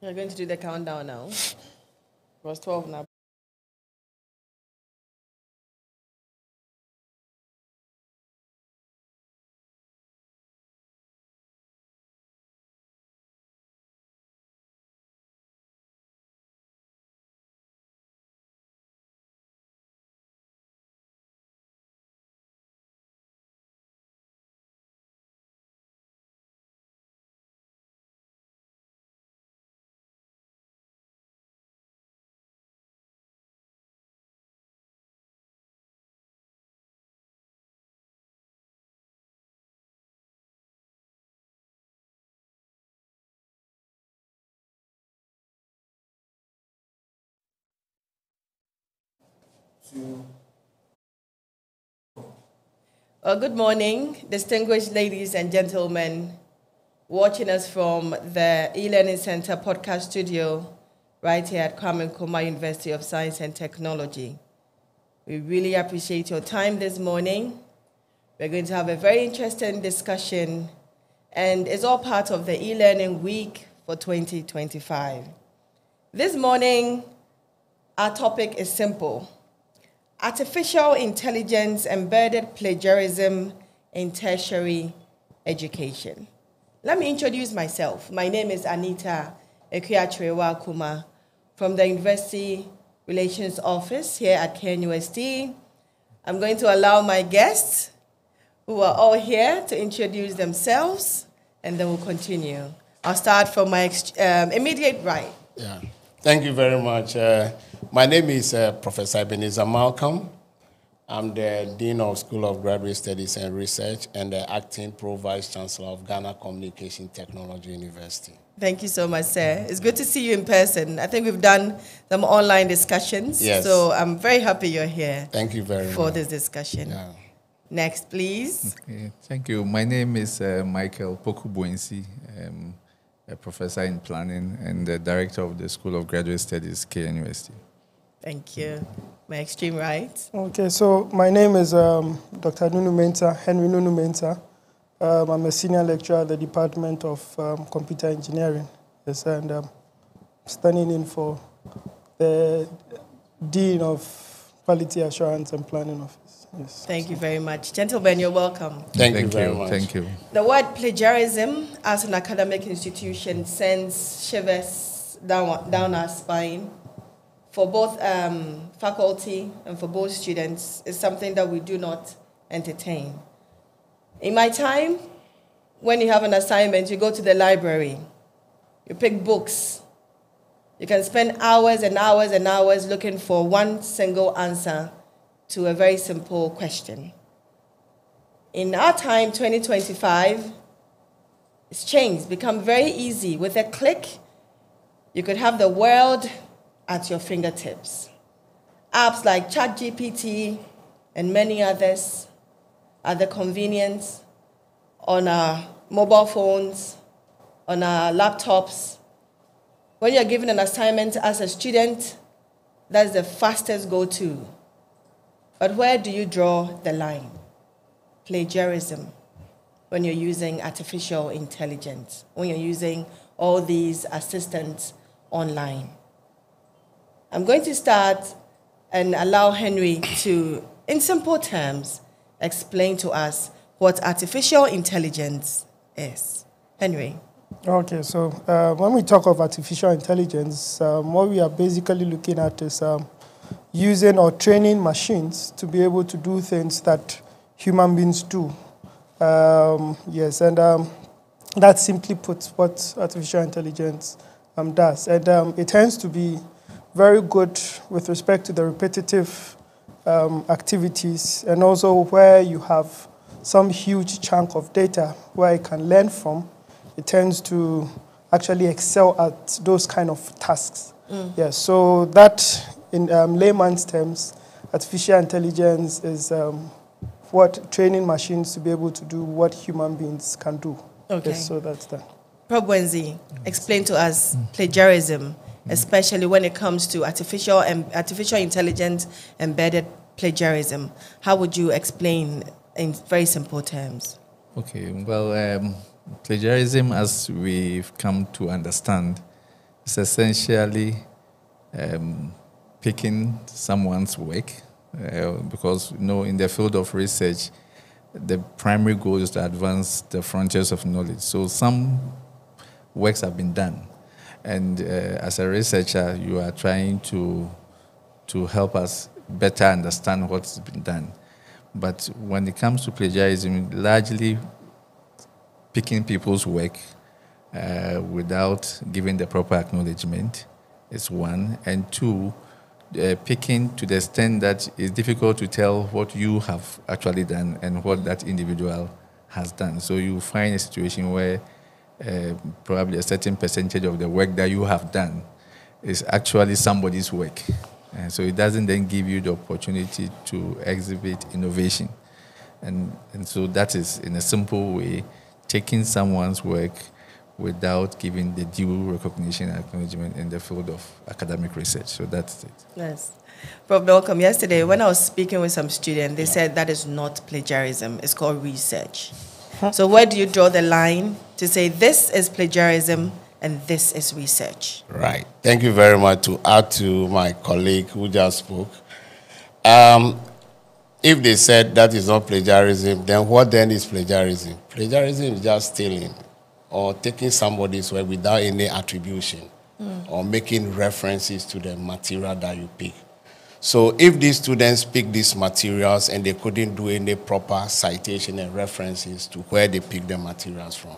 You're going to do the countdown now. It was 12 now. Well, good morning, distinguished ladies and gentlemen, watching us from the e-learning center podcast studio right here at Kwame Nkrumah University of Science and Technology. We really appreciate your time this morning. We're going to have a very interesting discussion, and it's all part of the e-learning week for 2025. This morning, our topic is simple: artificial intelligence embedded plagiarism in tertiary education. Let me introduce myself. My name is Anita Ekuachirewa-Kuma from the University Relations Office here at KNUST. I'm going to allow my guests, who are all here, to introduce themselves, and then we'll continue. I'll start from my immediate right. Yeah. Thank you very much. My name is Professor Ebenezer Malcolm. I'm the Dean of School of Graduate Studies and Research and the Acting Pro Vice Chancellor of Ghana Communication Technology University. Thank you so much, sir. It's good to see you in person. I think we've done some online discussions. Yes. So I'm very happy you're here. Thank you very much. For this discussion. Yeah. Next, please. Okay, thank you. My name is Michael Pokubuensi. A professor in planning and the director of the School of Graduate Studies, KNUST. Thank you. My extreme right. Okay, so my name is Dr. Nunu Mensah, Henry Nunu Mensah. I'm a senior lecturer at the Department of Computer Engineering. Yes, and standing in for the Dean of Quality Assurance and Planning Office. Yes. Thank you very much. Gentlemen, you're welcome. Thank you very much. Thank you. The word plagiarism as an academic institution sends shivers down our spine. For both faculty and for both students, it's something that we do not entertain. In my time, when you have an assignment, you go to the library, you pick books. You can spend hours and hours and hours looking for one single answer to a very simple question. In our time, 2025, it's changed, become very easy. With a click, you could have the world at your fingertips. Apps like ChatGPT and many others are the convenience on our mobile phones, on our laptops. When you're given an assignment as a student, that's the fastest go-to. But where do you draw the line? Plagiarism, when you're using artificial intelligence, when you're using all these assistants online. I'm going to start and allow Henry to, in simple terms, explain to us what artificial intelligence is. Henry. Okay, so when we talk of artificial intelligence, what we are basically looking at is using or training machines to be able to do things that human beings do. Yes, and that simply puts what artificial intelligence does. And it tends to be very good with respect to the repetitive activities, and also where you have some huge chunk of data where it can learn from. It tends to actually excel at those kind of tasks. Yes, so that, in layman's terms, artificial intelligence is what training machines to be able to do what human beings can do. Okay. Yes, so that's that. Prof. Wenzi, explain to us plagiarism, especially when it comes to artificial intelligence embedded plagiarism. How would you explain in very simple terms? Okay, well, plagiarism, as we've come to understand, is essentially picking someone's work, because in the field of research, the primary goal is to advance the frontiers of knowledge. So some works have been done, and as a researcher, you are trying to help us better understand what's been done. But when it comes to plagiarism, largely picking people's work without giving the proper acknowledgement is one, and two, picking to the extent that it's difficult to tell what you have actually done and what that individual has done. So you find a situation where probably a certain percentage of the work that you have done is actually somebody's work. And so it doesn't then give you the opportunity to exhibit innovation. And so that is, in a simple way, taking someone's work without giving the due recognition and acknowledgement in the field of academic research. So that's it. Yes. Prof. Malcolm, yesterday when I was speaking with some students, they said that is not plagiarism, it's called research. So where do you draw the line to say this is plagiarism and this is research? Right. Thank you very much. To add to my colleague who just spoke, if they said that is not plagiarism, then what then is plagiarism? Plagiarism is just stealing or taking somebody's work without any attribution or making references to the material that you pick. So if these students pick these materials and they couldn't do any proper citation and references to where they picked the materials from,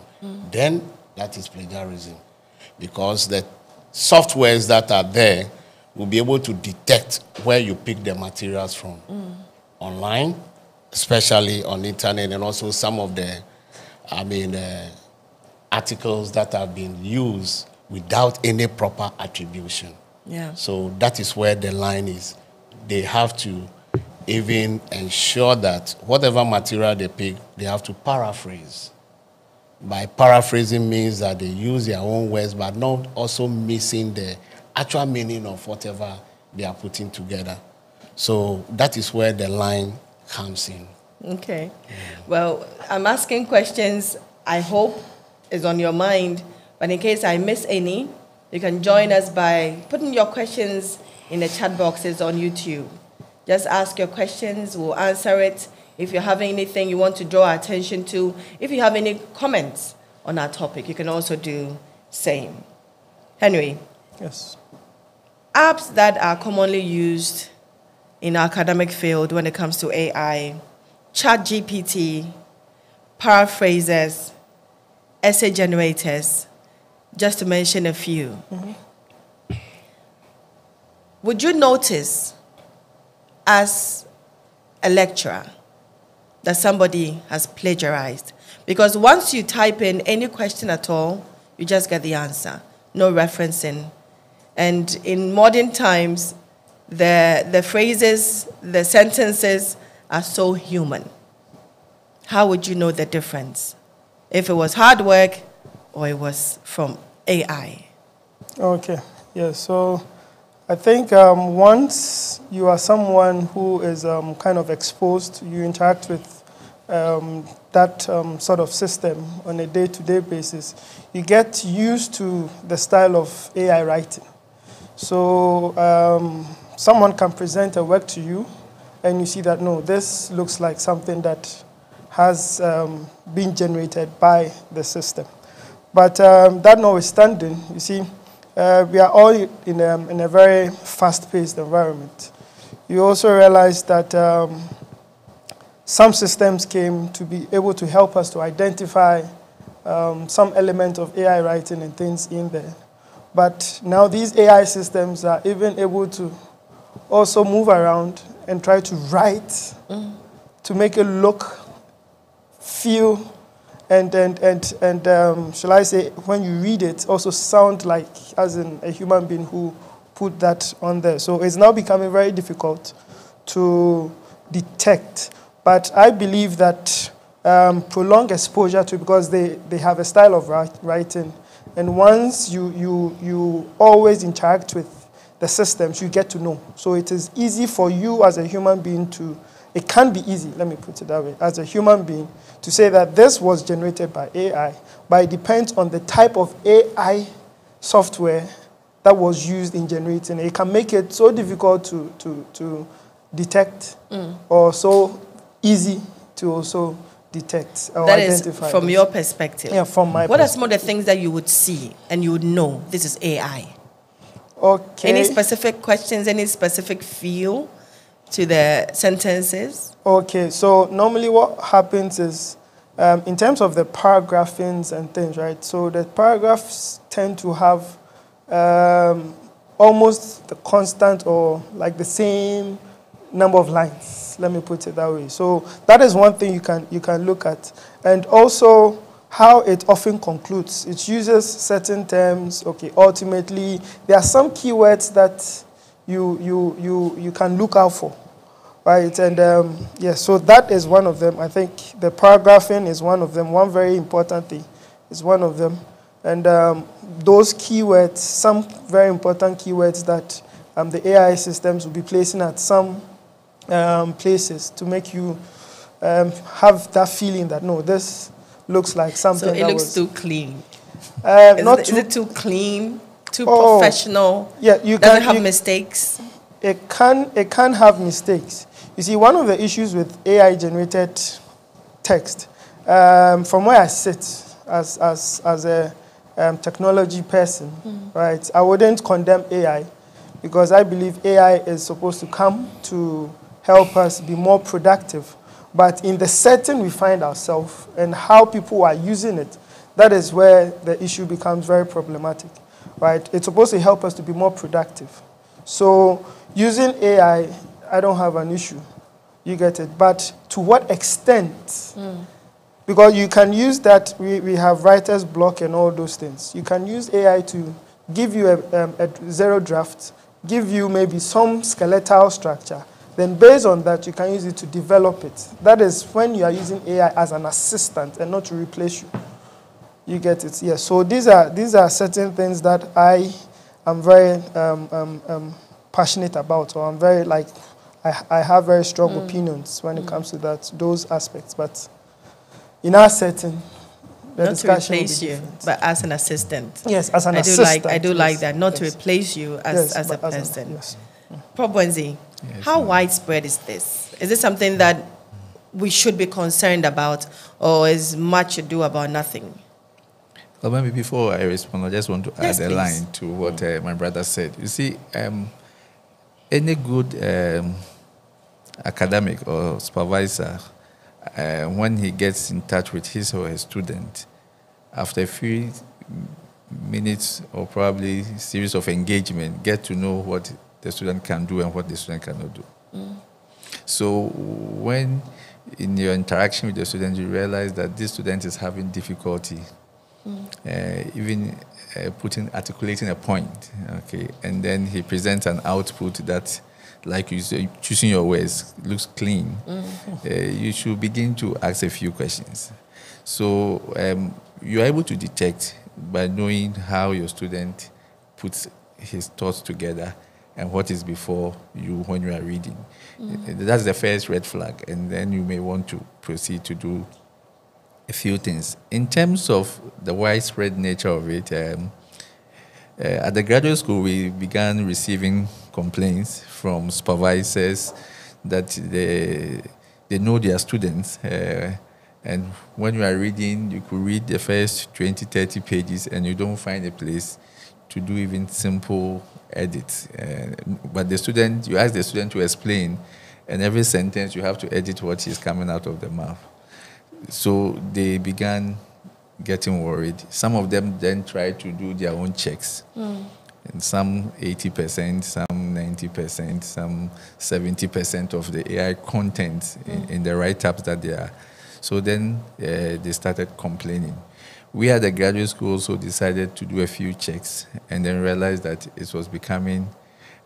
then that is plagiarism. Because the softwares that are there will be able to detect where you pick the materials from online, especially on the internet, and also some of the, articles that have been used without any proper attribution. Yeah. So that is where the line is. They have to even ensure that whatever material they pick, they have to paraphrase. By paraphrasing means that they use their own words, but not also missing the actual meaning of whatever they are putting together. So that is where the line comes in. Okay. Well, I'm asking questions I hope is on your mind, but in case I miss any, you can join us by putting your questions in the chat boxes on YouTube. Just ask your questions, we'll answer it. If you have anything you want to draw our attention to, if you have any comments on our topic, you can also do same. Henry. Yes. Apps that are commonly used in our academic field when it comes to AI, ChatGPT, paraphrasers, essay generators, just to mention a few. Would you notice as a lecturer that somebody has plagiarized? Because once you type in any question at all, you just get the answer, no referencing. And in modern times, the phrases, the sentences are so human. How would you know the difference? If it was hard work or it was from AI? Okay, yeah, so I think once you are someone who is kind of exposed, you interact with that sort of system on a day-to-day basis, you get used to the style of AI writing. So someone can present a work to you, and you see that, no, this looks like something that has been generated by the system. But that notwithstanding, you see, we are all in a very fast-paced environment. You also realize that some systems came to be able to help us to identify some element of AI writing and things in there. But now these AI systems are even able to also move around and try to write to make it look, feel, and shall I say, when you read it, also sound like as in a human being who put that on there. So it's now becoming very difficult to detect. But I believe that prolonged exposure to, because they have a style of writing, and once you always interact with the systems, you get to know. So it is easy for you as a human being to it can be easy, let me put it that way, as a human being, to say that this was generated by AI, but it depends on the type of AI software that was used in generating it. It can make it so difficult to detect or so easy to also detect or that identify. Is from your perspective. Yeah, from my What perspective. are some of the things that you would see and you would know this is AI? Okay. Any specific questions, any specific feel to the sentences? Okay, so normally what happens is, in terms of the paragraphings and things, right? So the paragraphs tend to have almost the constant or like the same number of lines. Let me put it that way. So that is one thing you can look at, and also how it often concludes. It uses certain terms. Okay, ultimately there are some keywords that you can look out for. Right, and yes, so that is one of them. I think the paragraphing is one of them. One very important thing is one of them. And those keywords, some very important keywords that the AI systems will be placing at some places to make you have that feeling that, no, this looks like something So it that looks was too clean. is it too clean, too professional? Yeah, you Does it can have mistakes? It can have mistakes. You see, one of the issues with AI-generated text, from where I sit as a technology person, right, I wouldn't condemn AI because I believe AI is supposed to come to help us be more productive. But in the setting we find ourselves and how people are using it, that is where the issue becomes very problematic, right? It's supposed to help us to be more productive. So using AI, I don't have an issue. You get it. But to what extent? Because you can use that. We have writer's block and all those things. You can use AI to give you a zero draft, give you maybe some skeletal structure. Then based on that, you can use it to develop it. That is when you are using AI as an assistant and not to replace you. You get it. Yes. So these are certain things that I am very passionate about, or I'm very I have very strong opinions when it comes to those aspects. But in our setting, the not discussion to replace will be you, different. but as an assistant. Yes, as an assistant. I do like that. Not yes. to replace you as a person. Yes. Prof. Bonzi, how widespread is this? Is this something that we should be concerned about, or is much ado about nothing? Well, maybe before I respond, I just want to add a please. line to what my brother said. You see, any good academic or supervisor, when he gets in touch with his or her student, after a few minutes or probably series of engagement, get to know what the student can do and what the student cannot do. So when in your interaction with the student, you realize that this student is having difficulty even articulating a point, okay, and then he presents an output that, like you say, choosing your words, looks clean, you should begin to ask a few questions. So you're able to detect by knowing how your student puts his thoughts together and what is before you when you are reading. That's the first red flag, and then you may want to proceed to do a few things. In terms of the widespread nature of it, at the graduate school, we began receiving complaints from supervisors that they know their students, and when you are reading, you could read the first 20, 30 pages and you don't find a place to do even simple edits. But you ask the student to explain, and every sentence you have to edit what is coming out of the mouth. So they began getting worried. Some of them then tried to do their own checks. And some 80%, some 90%, some 70% of the AI content in the write-ups that they are. So then they started complaining. We at the graduate school also decided to do a few checks and then realized that it was becoming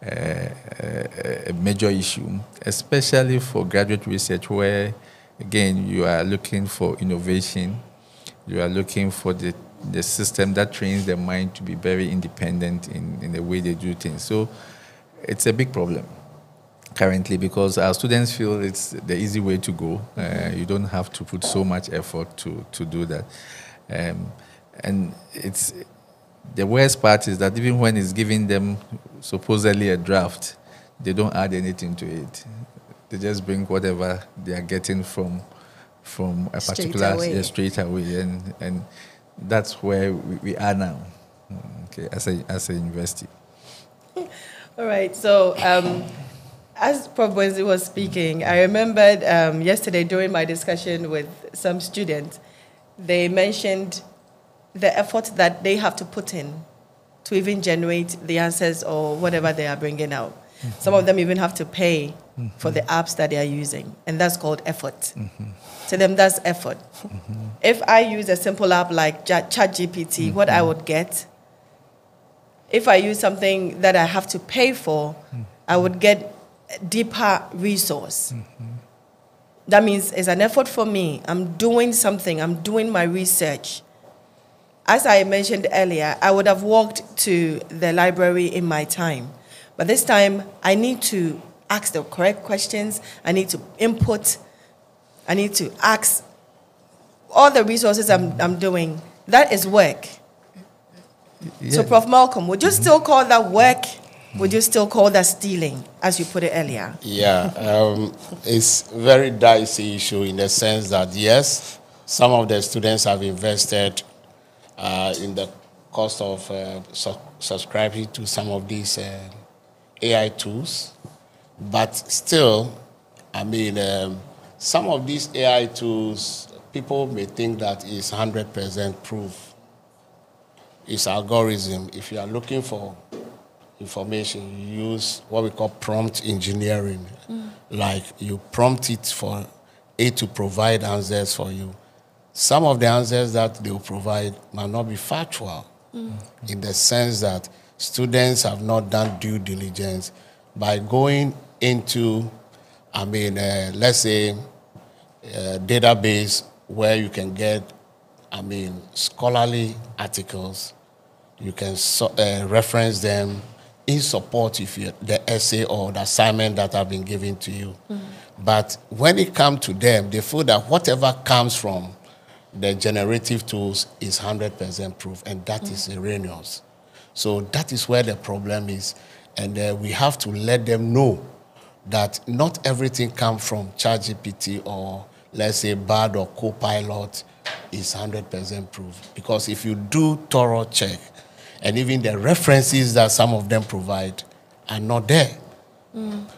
a major issue, especially for graduate research where, again, you are looking for innovation. You are looking for the system that trains the mind to be very independent in the way they do things. So it's a big problem. currently, because our students feel it's the easy way to go. You don't have to put so much effort to do that. And it's the worst part is that even when it's giving them supposedly a draft, they don't add anything to it. They just bring whatever they are getting from a particular straight away, and that's where we are now. Okay, as a university. All right. So, as Prof. Wenzi was speaking, I remembered yesterday during my discussion with some students, they mentioned the effort that they have to put in to even generate the answers or whatever they are bringing out. Mm-hmm. Some of them even have to pay for the apps that they are using, and that's called effort. To them, that's effort. If I use a simple app like ChatGPT, what I would get, if I use something that I have to pay for, I would get a deeper resource. That means it's an effort for me. I'm doing something. I'm doing my research. As I mentioned earlier, I would have walked to the library in my time. But this time, I need to ask the correct questions. I need to input. I need to ask all the resources I'm doing. That is work. Yeah. So, Prof. Malcolm, would you still call that work? Would you still call that stealing, as you put it earlier? Yeah, it's a very dicey issue in the sense that, yes, some of the students have invested in the cost of subscribing to some of these AI tools. But still, I mean, some of these AI tools, people may think that it's 100% proof. It's algorithm. If you are looking for information, you use what we call prompt engineering. Like you prompt it for it to provide answers for you. Some of the answers that they will provide might not be factual in the sense that students have not done due diligence by going into, I mean, let's say, a database where you can get, I mean, scholarly articles. You can reference them in support of the essay or the assignment that have been given to you. But when it comes to them, they feel that whatever comes from the generative tools is 100% proof, and that is erroneous. So that is where the problem is. And we have to let them know that not everything comes from ChatGPT or, let's say, Bard or Copilot is 100% proof. Because if you do thorough check, and even the references that some of them provide are not there.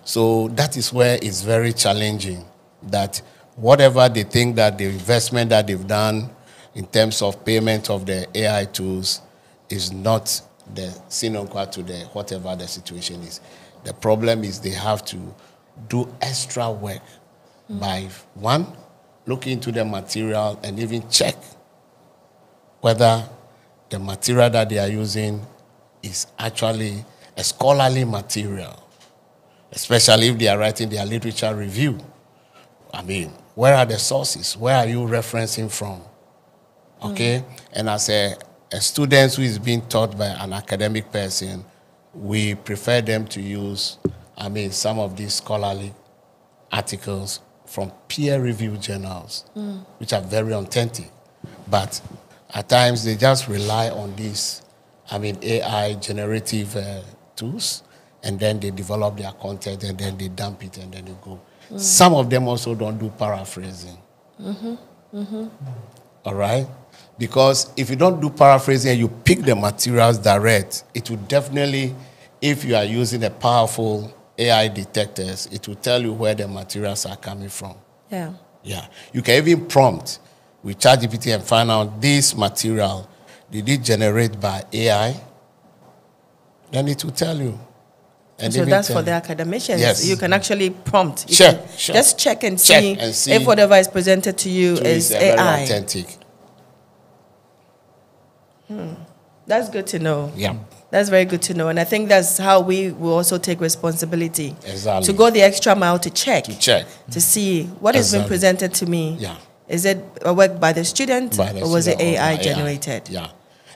So that is where it's very challenging, that whatever they think that the investment that they've done in terms of payment of the AI tools is not the sine qua to the whatever the situation is. The problem is they have to do extra work by, one, looking into the material and even check whether the material that they are using is actually a scholarly material, especially if they are writing their literature review. I mean, where are the sources? Where are you referencing from? Okay? And as a student who is being taught by an academic person, we prefer them to use, I mean, some of these scholarly articles from peer-reviewed journals, which are very authentic. But at times, they just rely on these, I mean, AI generative tools, and then they develop their content, and then they dump it, and then they go. Some of them also don't do paraphrasing. All right? Because if you don't do paraphrasing and you pick the materials direct, it will definitely, if you are using a powerful AI detectors, it will tell you where the materials are coming from. Yeah. Yeah. You can even prompt with ChatGPT and find out this material, did it generate by AI? Then it will tell you. And so that's for the academicians. Yes. You can actually prompt. You Sure. Just check and see if whatever is presented to you is AI. Very authentic. That's good to know. Yeah. That's very good to know. And I think that's how we will also take responsibility. Exactly. To go the extra mile to check. To see what has been presented to me. Yeah. Is it a work by the student or was it AI generated? Yeah.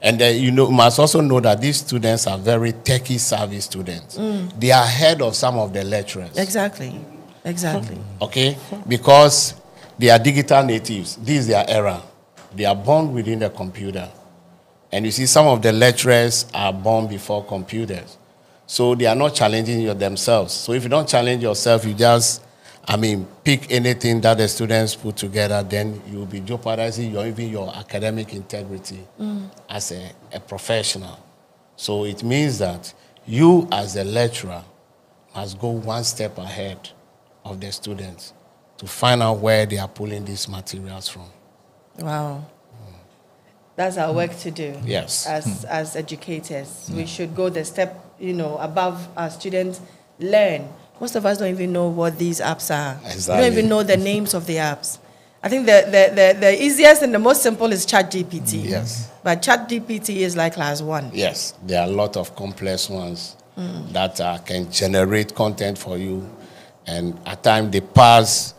And you must also know that these students are very techie savvy students. They are ahead of some of the lecturers. Exactly. Okay? Because they are digital natives. This is their era. They are born within the computer. And you see, some of the lecturers are born before computers. So they are not challenging themselves. So if you don't challenge yourself, you just, pick anything that the students put together, then you'll be jeopardizing even your academic integrity as a professional. So it means that you, as a lecturer, must go one step ahead of the students to find out where they are pulling these materials from. Wow. That's our work to do. Yes. As educators. We should go the step, above our students, learn. Most of us don't even know what these apps are. Exactly. We don't even know the names of the apps. I think the easiest and the most simple is ChatGPT. Yes. But ChatGPT is like class 1. Yes. There are a lot of complex ones that can generate content for you. And at times they pass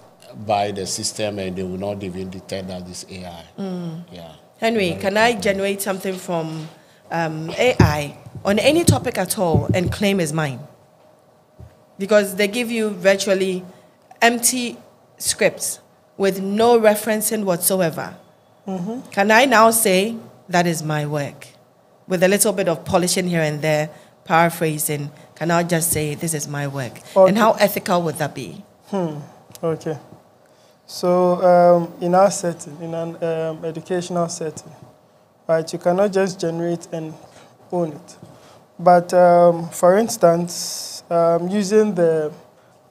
by the system and they will not even detect that it's AI. Yeah. Henry, can I generate something from AI on any topic at all and claim it's mine? Because they give you virtually empty scripts with no referencing whatsoever. Can I now say that is my work? With a little bit of polishing here and there, paraphrasing, can I just say this is my work? Okay. And how ethical would that be? Okay. So in our setting, in an educational setting, right, you cannot just generate and own it. But for instance, using the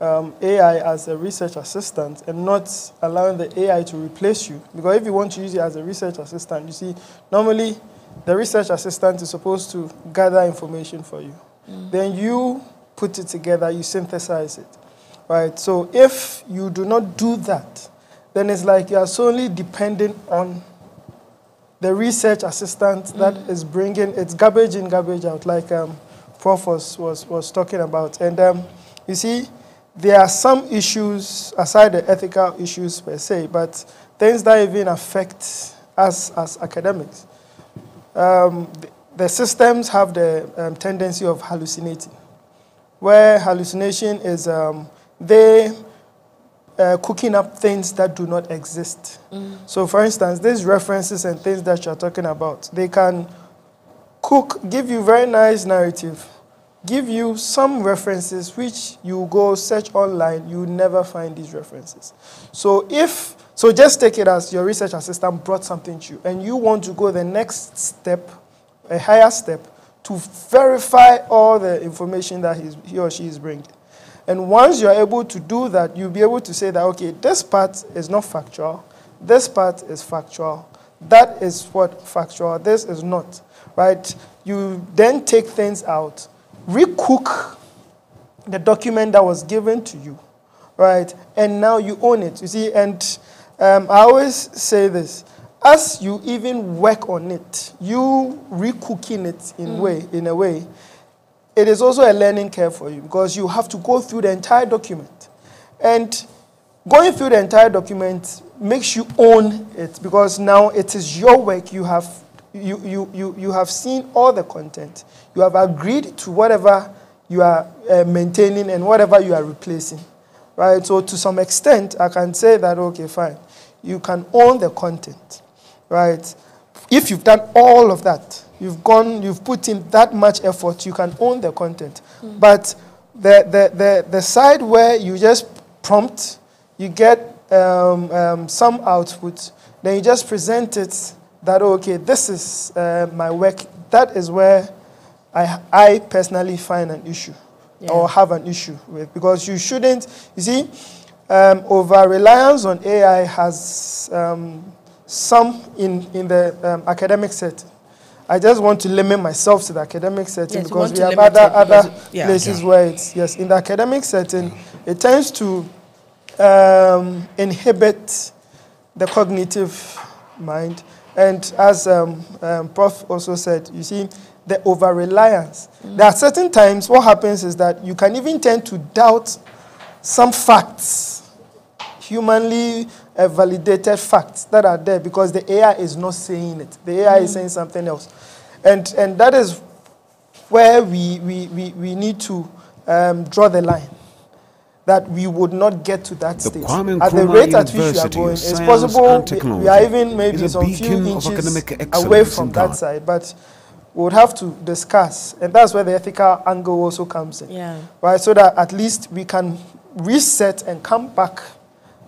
AI as a research assistant and not allowing the AI to replace you, because if you want to use it as a research assistant, you see, normally the research assistant is supposed to gather information for you. Then you put it together, you synthesize it. Right, so if you do not do that, then it's like you are solely dependent on the research assistant that is bringing, it's garbage in, garbage out, like Prof was talking about. And you see, there are some issues, aside the ethical issues per se, but things that even affect us as academics. The systems have the tendency of hallucinating, where hallucination is they cooking up things that do not exist. So for instance, these references and things that you're talking about, they can give you very nice narrative, give you some references which you go search online, you never find these references. So just take it as your research assistant brought something to you and you want to go the next step, a higher step, to verify all the information that he or she is bringing. And once you're able to do that, you'll be able to say that, okay, this part is not factual, this part is factual, that is what factual, this is not, right? You then take things out, recook the document that was given to you, right? And now you own it, you see, and I always say this, as you even work on it, you recooking it in a way, it is also a learning curve for you because you have to go through the entire document. And going through the entire document makes you own it because now it is your work. You have seen all the content. You have agreed to whatever you are maintaining and whatever you are replacing. Right? So to some extent, I can say that, okay, fine. You can own the content. Right? If you've done all of that, you've put in that much effort, you can own the content. But the side where you just prompt, you get some output, then you just present it that, okay, this is my work. That is where I personally find an issue or have an issue with. Because you shouldn't, you see, over-reliance on AI has some in the academic setting. I just want to limit myself to the academic setting because we have other places where it's, in the academic setting, it tends to inhibit the cognitive mind. And as Prof also said, you see, the over-reliance. There are certain times what happens is that you can even tend to doubt some facts, humanly validated facts that are there because the AI is not saying it. The AI is saying something else. And that is where we need to draw the line, that we would not get to that stage. At the rate at which we are going, it's possible we are even maybe some few inches away from that side, but we would have to discuss, and that's where the ethical angle also comes in. Yeah. Right, so that at least we can reset and come back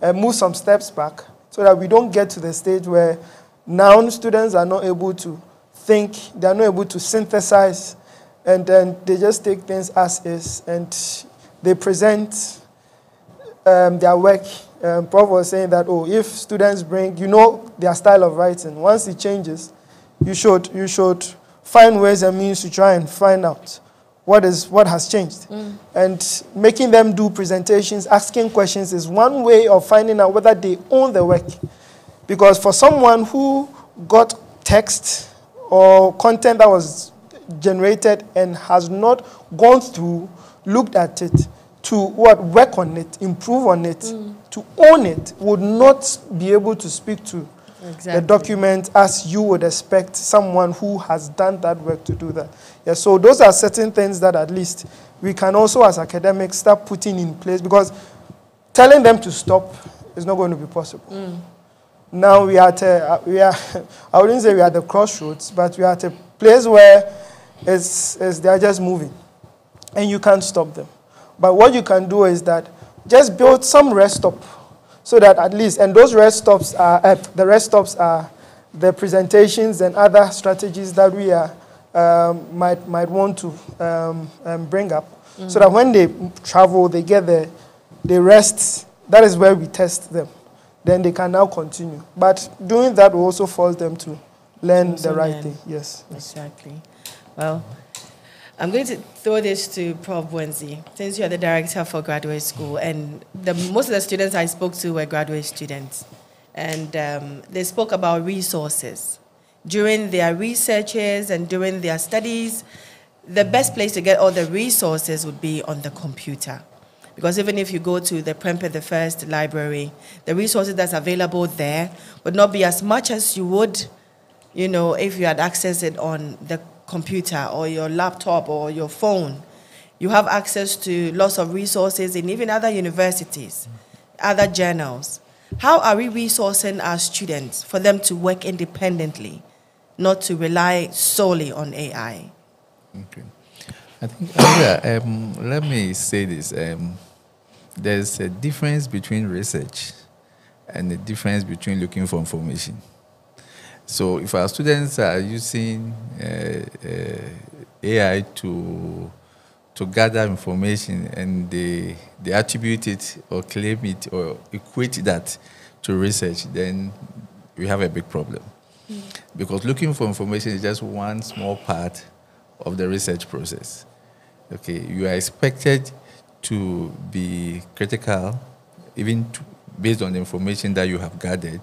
and move some steps back, so that we don't get to the stage where now students are not able to think, they are not able to synthesize, and then they just take things as is, and they present their work. Prof was saying that, oh, if students bring, their style of writing, once it changes, you should find ways and means to try and find out what has changed. And making them do presentations, asking questions is one way of finding out whether they own the work. Because for someone who got text or content that was generated and has not gone through, looked at it, to work on it, improve on it, to own it, would not be able to speak to the document as you would expect someone who has done that work to do that. Yeah, so those are certain things that at least we can also as academics start putting in place, because telling them to stop is not going to be possible. Now we are I wouldn't say we are at the crossroads, but we are at a place where they are just moving and you can't stop them. But what you can do is that just build some rest stop, so that at least, and those rest stops are, the presentations and other strategies that we might want to bring up, so that when they travel, they get there, they rest. That is where we test them. Then they can now continue. But doing that will also force them to learn the right thing. Yes. Exactly. Well, I'm going to throw this to Prof. Wenzi, since you're the director for graduate school, and most of the students I spoke to were graduate students, and they spoke about resources. During their researches and during their studies, the best place to get all the resources would be on the computer. Because even if you go to the Prempeh the First library, the resources that's available there would not be as much as you would, if you had accessed it on the computer or your laptop or your phone. You have access to lots of resources in even other universities, other journals. How are we resourcing our students for them to work independently, not to rely solely on AI? Okay. I think, let me say this. There's a difference between research and a difference between looking for information. So if our students are using AI to gather information and they attribute it or claim it or equate that to research, then we have a big problem. Because looking for information is just one small part of the research process. Okay, you are expected to be critical, even based on the information that you have gathered,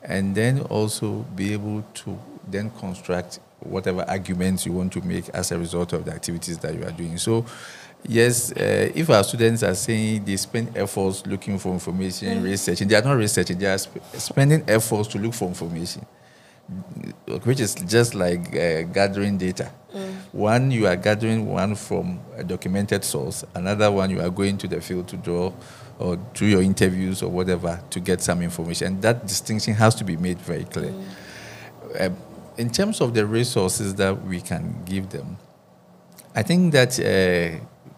and then also be able to then construct whatever arguments you want to make as a result of the activities that you are doing. So, yes, if our students are saying they spend efforts looking for information, researching, they are not researching, they are spending efforts to look for information, which is just like gathering data. One, you are gathering one from a documented source. Another one, you are going to the field to draw or through your interviews or whatever to get some information. And that distinction has to be made very clear. In terms of the resources that we can give them, I think that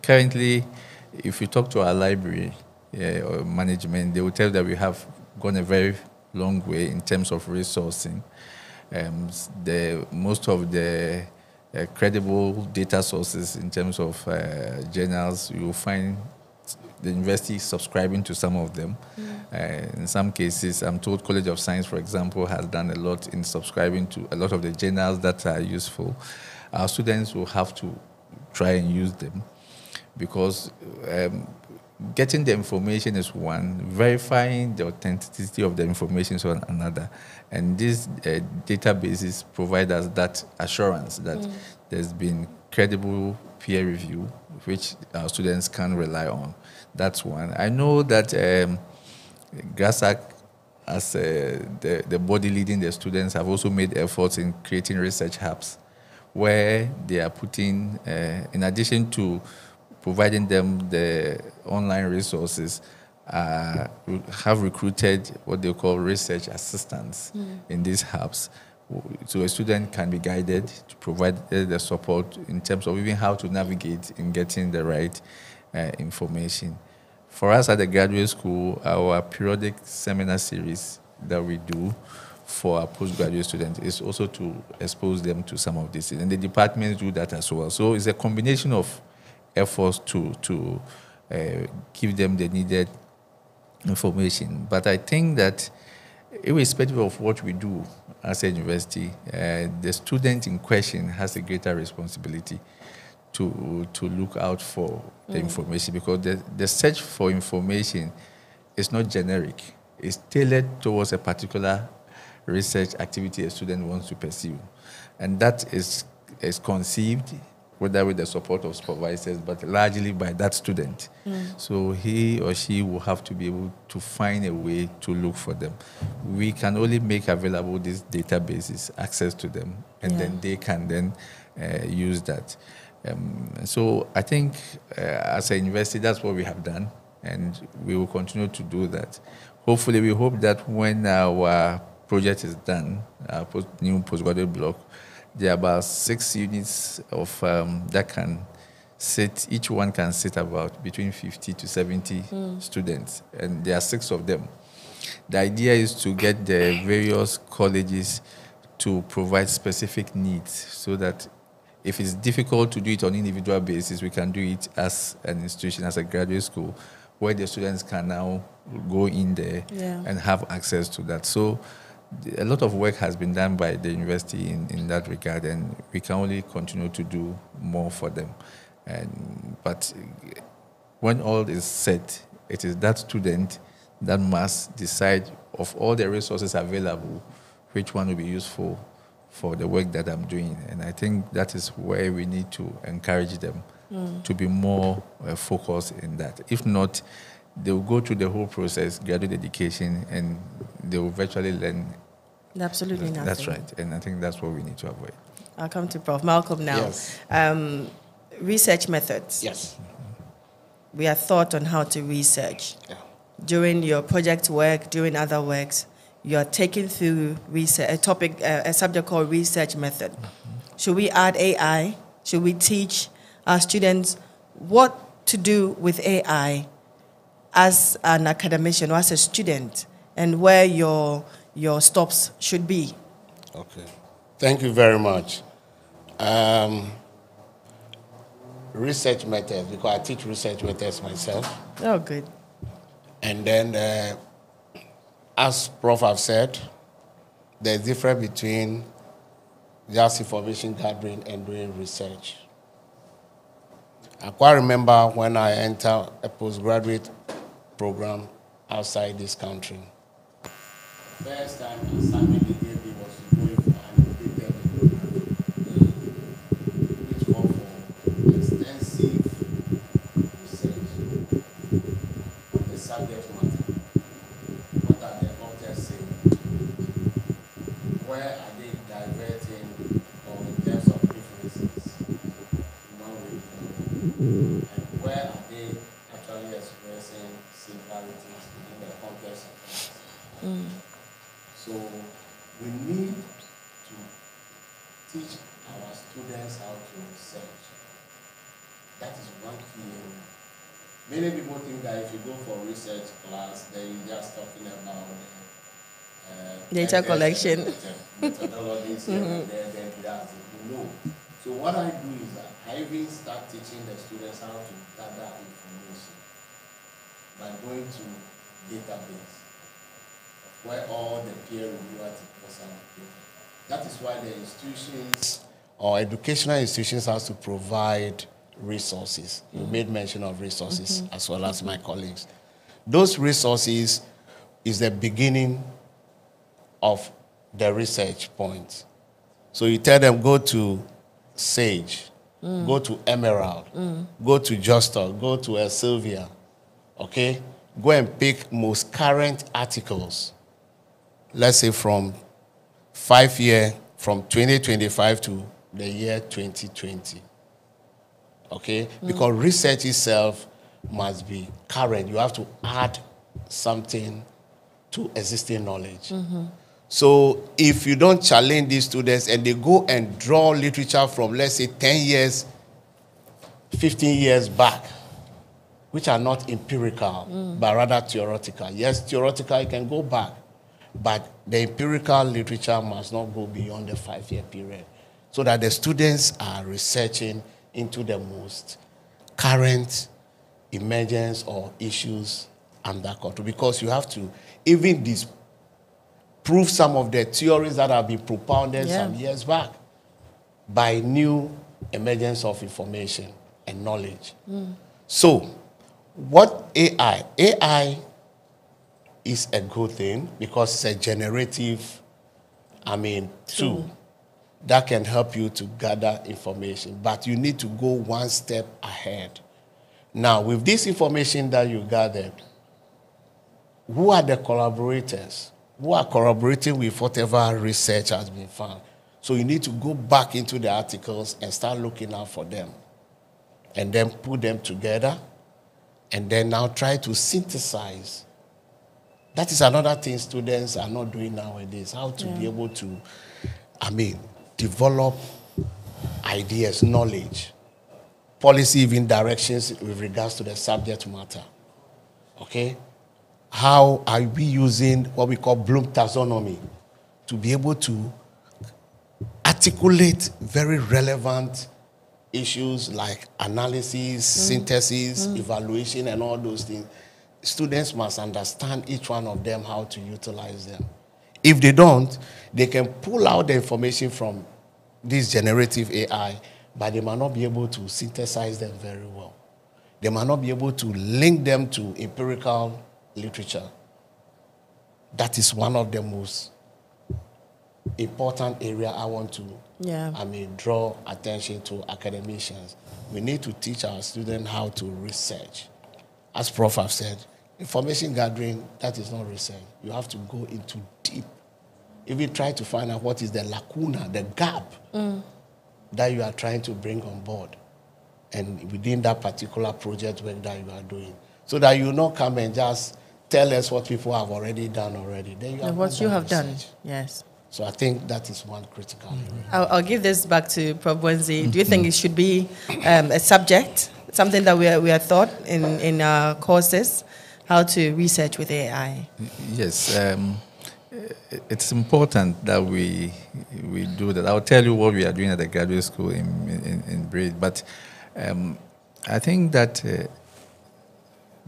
currently, if you talk to our library or management, they will tell you that we have gone a very long way in terms of resourcing. Most of the credible data sources in terms of journals, you will find the university subscribing to some of them. In some cases, I'm told College of Science, for example, has done a lot in subscribing to a lot of the journals that are useful. Our students will have to try and use them, because getting the information is one, verifying the authenticity of the information is another. And these databases provide us that assurance that there's been credible peer review, which our students can rely on. That's one. I know that GRASAC, as the body leading the students, have also made efforts in creating research hubs where they are putting, in addition to providing them the online resources, have recruited what they call research assistants in these hubs. So a student can be guided to provide the support in terms of even how to navigate in getting the right information. For us at the graduate school, our periodic seminar series that we do for our postgraduate students is also to expose them to some of this. And the departments do that as well. So it's a combination of efforts to give them the needed information. But I think that irrespective of what we do as a university, the student in question has a greater responsibility to look out for the information, because the search for information is not generic. It's tailored towards a particular research activity a student wants to pursue. And that is conceived, whether with the support of supervisors, but largely by that student. So he or she will have to be able to find a way to look for them. We can only make available these databases, access to them, and then they can then use that. So I think as a university, that's what we have done, and we will continue to do that. Hopefully, we hope that when our project is done, our new postgraduate block, there are about 6 units of that can sit, each one can sit about between 50 to 70 students, and there are 6 of them. The idea is to get the various colleges to provide specific needs, so that if it's difficult to do it on an individual basis, we can do it as an institution, as a graduate school, where the students can now go in there and have access to that. So a lot of work has been done by the university in that regard, and we can only continue to do more for them. But when all is set, it is that student that must decide, of all the resources available, which one will be useful for the work that I'm doing. And I think that is where we need to encourage them to be more focused in that. If not, they will go through the whole process, graduate education, and they will virtually learn absolutely nothing. That's right. And I think that's what we need to avoid. I'll come to Prof. Malcolm now. Yes. Research methods. Yes. We are taught on how to research. Yeah. During your project work, during other works, you are taken through research, a subject called research method. Should we add AI? Should we teach our students what to do with AI as an academician or as a student, and where your stops should be? Okay. Thank you very much. Research methods, because I teach research methods myself. Oh, good. And then, as Prof have said, there's difference between just information gathering and doing research. I quite remember when I entered a postgraduate program outside this country. First time assignment they gave me was to go for an updated program, which called for extensive research on the subject matter. What are the authors saying? Where are they diverting, or in terms of differences, one way to another? And where are they actually expressing similarities within the context of things? So we need to teach our students how to research. That is one key area. Many people think that if you go for a research class, then you're just talking about data collection, methodologies here and there, then that's it. No. So what I do is that I even start teaching the students how to gather information by going to database, where all the peer review articles are located. That is why the institutions or educational institutions have to provide resources. You made mention of resources as well as my colleagues. Those resources is the beginning of the research point. So you tell them, go to Sage, go to Emerald, go to Justa, go to Sylvia, okay? Go and pick most current articles, let's say from 5 year, from 2025 to the year 2020. Okay? Because research itself must be current. You have to add something to existing knowledge. So if you don't challenge these students and they go and draw literature from, let's say, 10 years, 15 years back, which are not empirical, but rather theoretical. Yes, theoretical, you can go back, but the empirical literature must not go beyond the 5-year period, so that the students are researching into the most current emergence or issues under control. Because you have to even disprove some of the theories that have been propounded some years back by new emergence of information and knowledge. So, what AI? AI is a good thing because it's a generative, tool that can help you to gather information. But you need to go one step ahead. Now, with this information that you gathered, who are the collaborators? Who are collaborating with whatever research has been found? So you need to go back into the articles and start looking out for them. And then put them together. And then now try to synthesize. That is another thing students are not doing nowadays. How to be able to, develop ideas, knowledge, policy, even directions with regards to the subject matter. Okay? How are we using what we call Bloom taxonomy to be able to articulate very relevant issues like analysis, synthesis, evaluation, and all those things? Students must understand each one of them, how to utilize them. If they don't, they can pull out the information from this generative AI, but they might not be able to synthesize them very well. They might not be able to link them to empirical literature. That is one of the most important area I want to draw attention to academicians. We need to teach our students how to research. As Prof have said, information gathering, that is not research. You have to go into deep. Even try to find out what is the lacuna, the gap that you are trying to bring on board. And within that particular project work that you are doing. So that you not come and just tell us what people have already done already. Then you have what you have research. done, yes. So I think that is one critical area. I'll give this back to Prof. Wenzi. Do you think it should be a subject, something that we are taught in our courses, how to research with AI? Yes, it's important that we do that. I'll tell you what we are doing at the graduate school in Braid, but I think that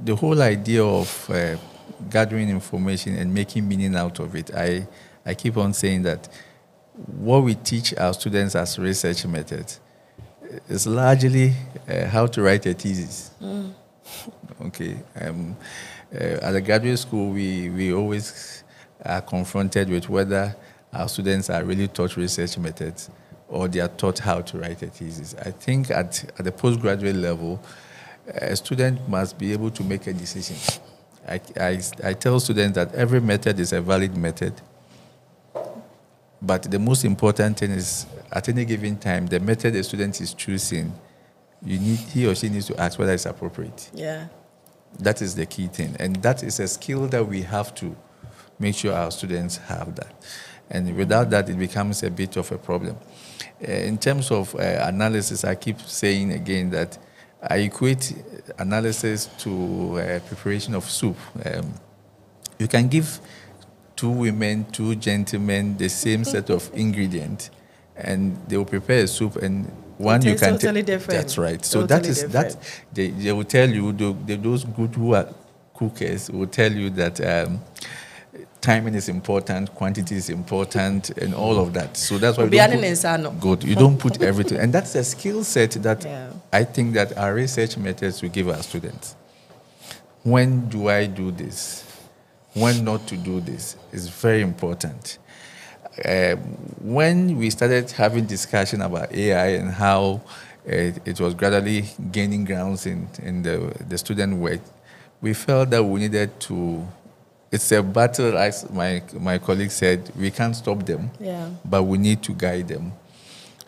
the whole idea of gathering information and making meaning out of it, I keep on saying that what we teach our students as research methods is largely how to write a thesis. Okay. At the graduate school, we always are confronted with whether our students are really taught research methods or they are taught how to write a thesis. I think at the postgraduate level, a student must be able to make a decision. I tell students that every method is a valid method, but the most important thing is at any given time, the method the student is choosing, he or she needs to ask whether it's appropriate. Yeah. That is the key thing. And that is a skill that we have to make sure our students have that. And without that, it becomes a bit of a problem. In terms of analysis, I keep saying again that I equate analysis to preparation of soup. You can give two women, two gentlemen the same set of ingredients, and they will prepare a soup, and one you can totally different. That's right. So Totally that they will tell you, those good who are cookers will tell you that timing is important, quantity is important, and all of that. So that's why you don't put everything, and that's a skill set that I think that our research methods will give our students. When do I do this? When not to do this is very important. When we started having discussion about AI and how it was gradually gaining grounds in the student work, we felt that we needed to. It's a battle, as my colleague said. We can't stop them, but we need to guide them.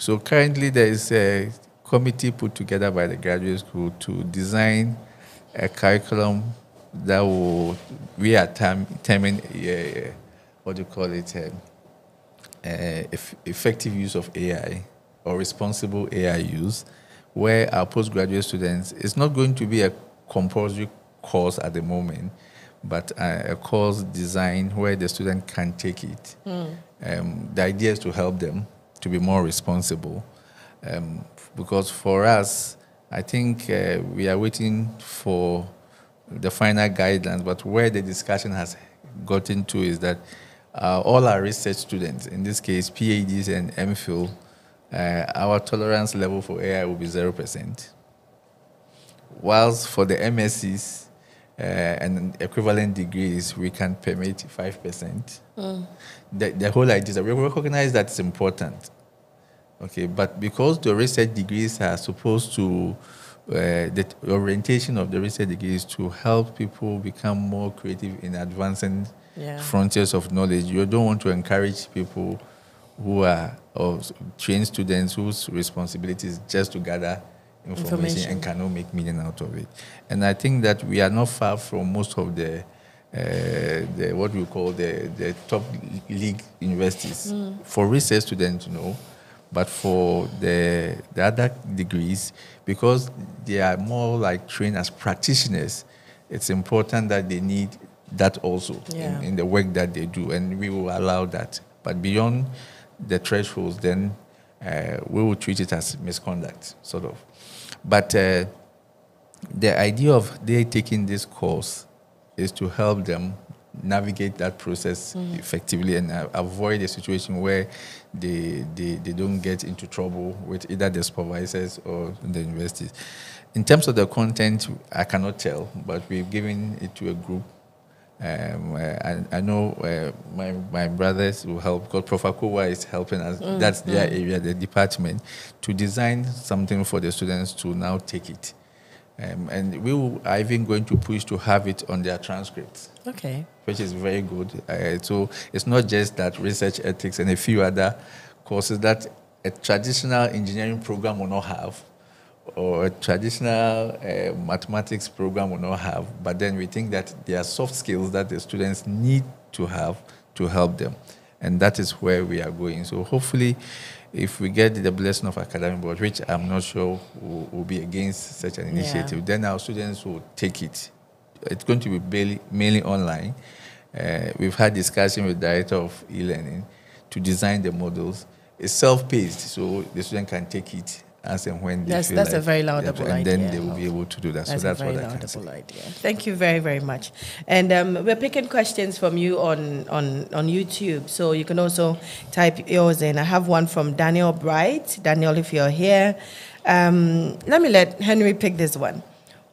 So currently there is a committee put together by the graduate school to design a curriculum that will, we are terming, what do you call it, effective use of AI or responsible AI use, where our postgraduate students, it's not going to be a compulsory course at the moment, but a course designed where the student can take it. The idea is to help them to be more responsible. Because for us, I think we are waiting for the final guidelines, but where the discussion has gotten to is that all our research students, in this case PhDs and MPhil, our tolerance level for AI will be 0%. Whilst for the MScs and equivalent degrees, we can permit 5%. The whole idea is that we recognize that it's important. Okay, but because the research degrees are supposed to, the orientation of the research degrees to help people become more creative in advancing frontiers of knowledge, you don't want to encourage people who are, or trained students whose responsibility is just to gather information and cannot make meaning out of it. And I think that we are not far from most of the what we call the top league universities for research students, but for the other degrees, because they are more like trained as practitioners, it's important that they need that also in the work that they do, and we will allow that. But beyond the thresholds, then we will treat it as misconduct, sort of. But the idea of they taking this course is to help them navigate that process effectively and avoid a situation where they don't get into trouble with either the supervisors or the universities. In terms of the content, I cannot tell, but we've given it to a group. I know my brothers will help, because Prof. Akowa is helping us. That's their area, the department, to design something for the students to now take it. And we are even going to push to have it on their transcripts. Okay. Which is very good. So it's not just that research ethics and a few other courses that a traditional engineering program will not have, or a traditional mathematics program will not have, but then we think that there are soft skills that the students need to have to help them. And that is where we are going. So hopefully, if we get the blessing of academic board, which I'm not sure will be against such an initiative, then our students will take it. It's going to be mainly online. We've had discussion with the director of e-learning to design the models. It's self-paced, so the student can take it as and when they feel that's like a very laudable idea. And then they will be able to do that. That's so that's a very what I can laudable say. idea. Thank you very, very much. And we're picking questions from you on YouTube, so you can also type yours in. I have one from Daniel Bright. Daniel, if you're here, let me let Henry pick this one.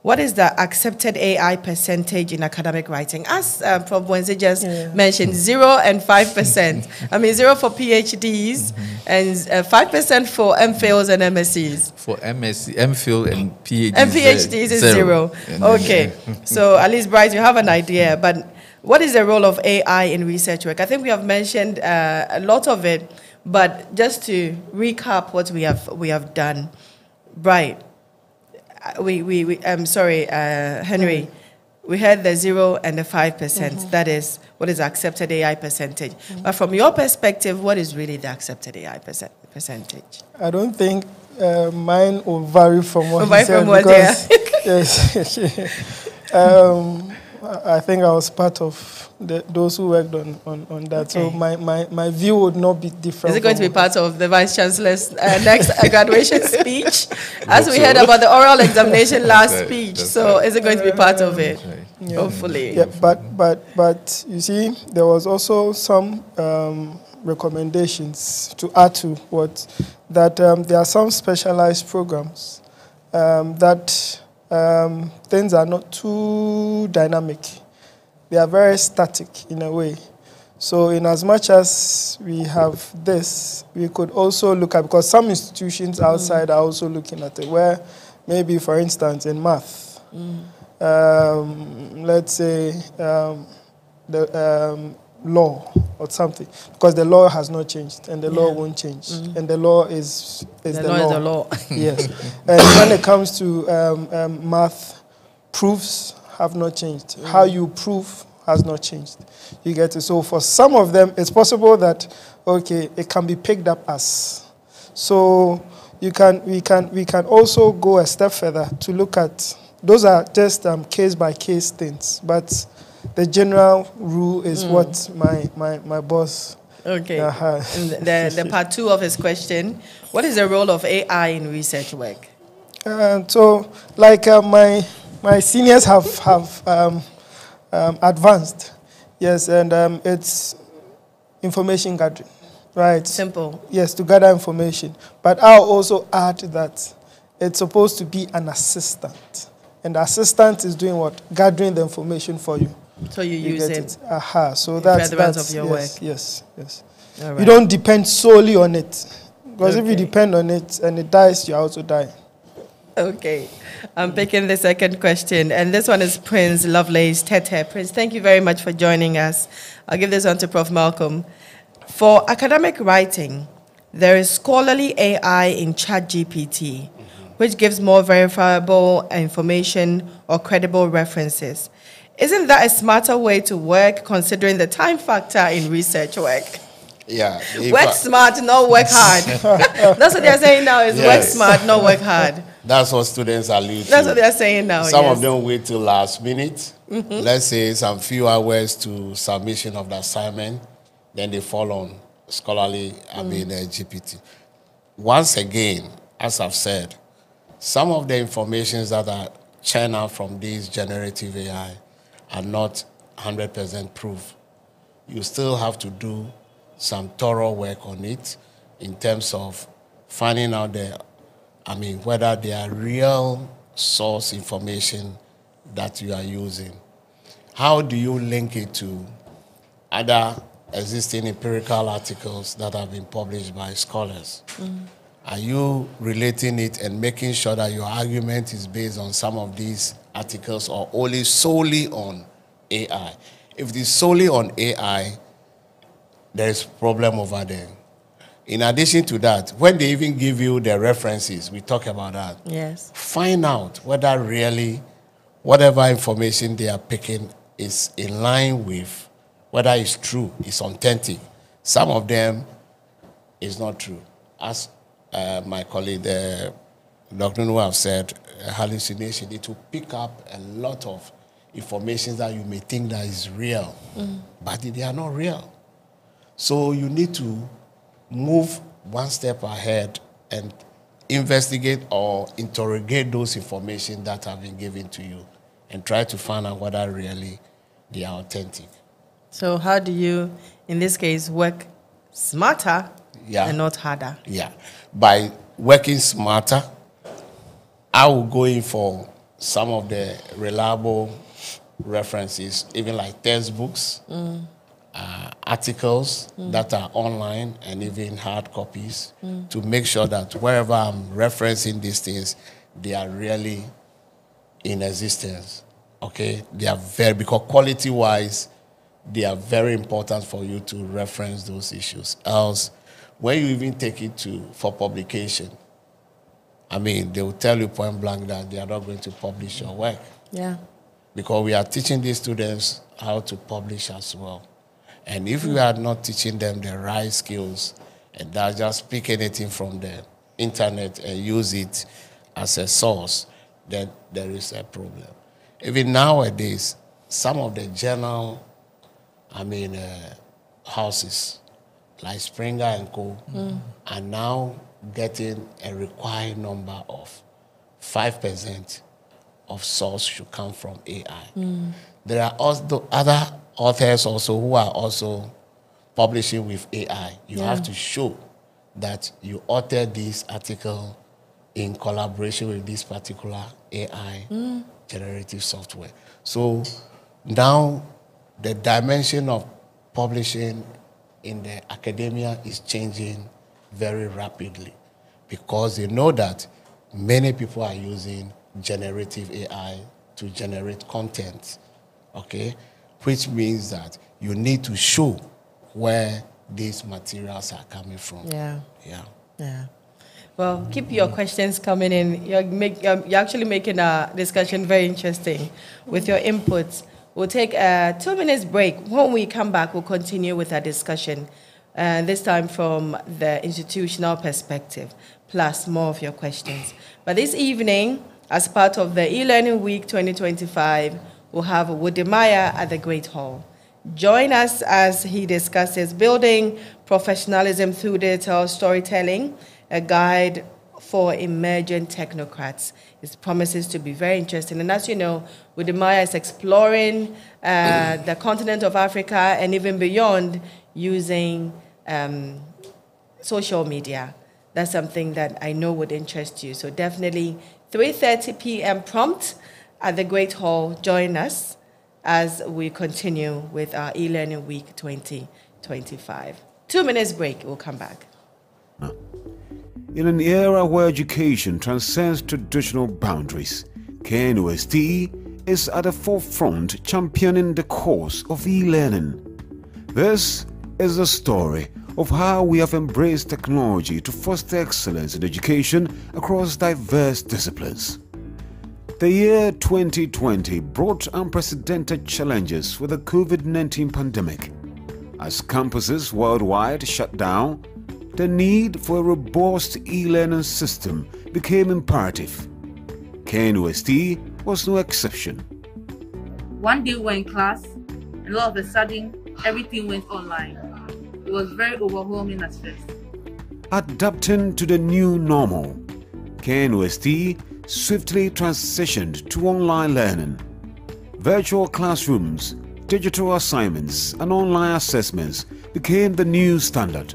What is the accepted AI percentage in academic writing? As Prof. Wenze just mentioned, 0 and 5%. I mean, 0 for PhDs and 5% for MPhils and MScs. For MSc, MPhil and PhDs. And PhDs is 0. Okay. So at least, Bryce, you have an idea. But what is the role of AI in research work? I think we have mentioned a lot of it, but just to recap what we have done. Right. I'm sorry, Henry. We had the 0 and the 5%. That is what is accepted AI percentage. But from your perspective, what is really the accepted AI percentage? I don't think mine will vary from what he said, because yes, I think I was part of those who worked on that. Okay. So my view would not be different. Is it going to be part of the Vice Chancellor's next graduation speech? As we heard about the oral examination last speech. So is it going to be part of it? Yeah. Hopefully. Yeah, but you see, there was also some recommendations to add to what, that there are some specialized programs that things are not too dynamic. They are very static in a way. So in as much as we have this, we could also look at, because some institutions outside are also looking at it, where maybe, for instance, in math, let's say the law, or something, because the law has not changed and the law won't change. And the law is the law. Is the law. Yes. And when it comes to math, proofs have not changed. How you prove has not changed. You get it? So for some of them, it's possible that, okay, it can be picked up as. So we can also go a step further to look at, those are just case-by-case things, but the general rule is what my boss. Okay. The part 2 of his question, what is the role of AI in research work? So, like my seniors have advanced, yes, and it's information gathering, right? Simple. Yes, to gather information. But I'll also add that it's supposed to be an assistant. And the assistant is doing what? Gathering the information for you. So you use it. So that's of your work. Yes. All right. You don't depend solely on it. Because if you Okay. depend on it and it dies, you also die. Okay. I'm picking the second question. And this one is Prince Lovelace Tete. Prince, thank you very much for joining us. I'll give this one to Prof. Malcolm. For academic writing, there is scholarly AI in ChatGPT, which gives more verifiable information or credible references. Isn't that a smarter way to work, considering the time factor in research work? Yeah. Work smart, not work hard. That's what they're saying now, is work smart, not work hard. That's what students are leading. That's what they're saying now. Some yes. of them wait till last minute. Let's say some few hours to submission of the assignment, then they fall on scholarly, GPT. Once again, as I've said, some of the informations that are churned out from these generative AI are not 100% proof. You still have to do some thorough work on it in terms of finding out whether they are real source information that you are using. How do you link it to other existing empirical articles that have been published by scholars? Are you relating it and making sure that your argument is based on some of these articles or only solely on AI? If it is solely on AI, there is a problem over there. In addition to that, when they even give you the references, we talk about that. Yes. Find out whether really whatever information they are picking is in line with whether it's true, it's authentic. Some of them is not true. As my colleague, Dr. Noah, have said, hallucination, it will pick up a lot of information that you may think that is real, but they are not real. So you need to move one step ahead and investigate or interrogate those information that have been given to you and try to find out whether really they are authentic. So how do you, in this case, work smarter and not harder? Yeah. By working smarter, I will go in for some of the reliable references, even like textbooks, articles that are online and even hard copies, to make sure that wherever I'm referencing these things, they are really in existence. Okay? They are because quality-wise, they are very important for you to reference those issues. Else, when you even take it for publication, they will tell you point blank that they are not going to publish your work. Yeah. Because we are teaching these students how to publish as well. And if we are not teaching them the right skills and they're just pick anything from the internet and use it as a source, then there is a problem. Even nowadays, some of the journal, houses like Springer and Co. are now getting a required number of 5% of source should come from AI. There are also other authors also who are also publishing with AI. You have to show that you authored this article in collaboration with this particular AI generative software. So now the dimension of publishing in the academia is changing very rapidly because they know that many people are using generative AI to generate content, okay? Which means that you need to show where these materials are coming from. Yeah. Yeah. Yeah. Well, keep your questions coming in. You're actually making our discussion very interesting with your inputs. We'll take a 2 minutes break. When we come back, we'll continue with our discussion, this time from the institutional perspective, plus more of your questions. But this evening, as part of the e-learning week 2025, we'll have Wodemaya at the Great Hall. Join us as he discusses building professionalism through digital storytelling, a guide for emerging technocrats. It promises to be very interesting. And as you know, Wodemaya is exploring the continent of Africa and even beyond using social media. That's something that I know would interest you. So definitely 3:30 p.m. prompt at the Great Hall. Join us as we continue with our e-learning week 2025. 2 minutes break, we'll come back. In an era where education transcends traditional boundaries, KNUST is at the forefront championing the cause of e-learning. This is the story of how we have embraced technology to foster excellence in education across diverse disciplines. The year 2020 brought unprecedented challenges with the COVID-19 pandemic. As campuses worldwide shut down, the need for a robust e-learning system became imperative. KNUST was no exception. One day we were in class, and all of a sudden, everything went online. It was very overwhelming at first. Adapting to the new normal, KNUST swiftly transitioned to online learning. Virtual classrooms, digital assignments, and online assessments became the new standard.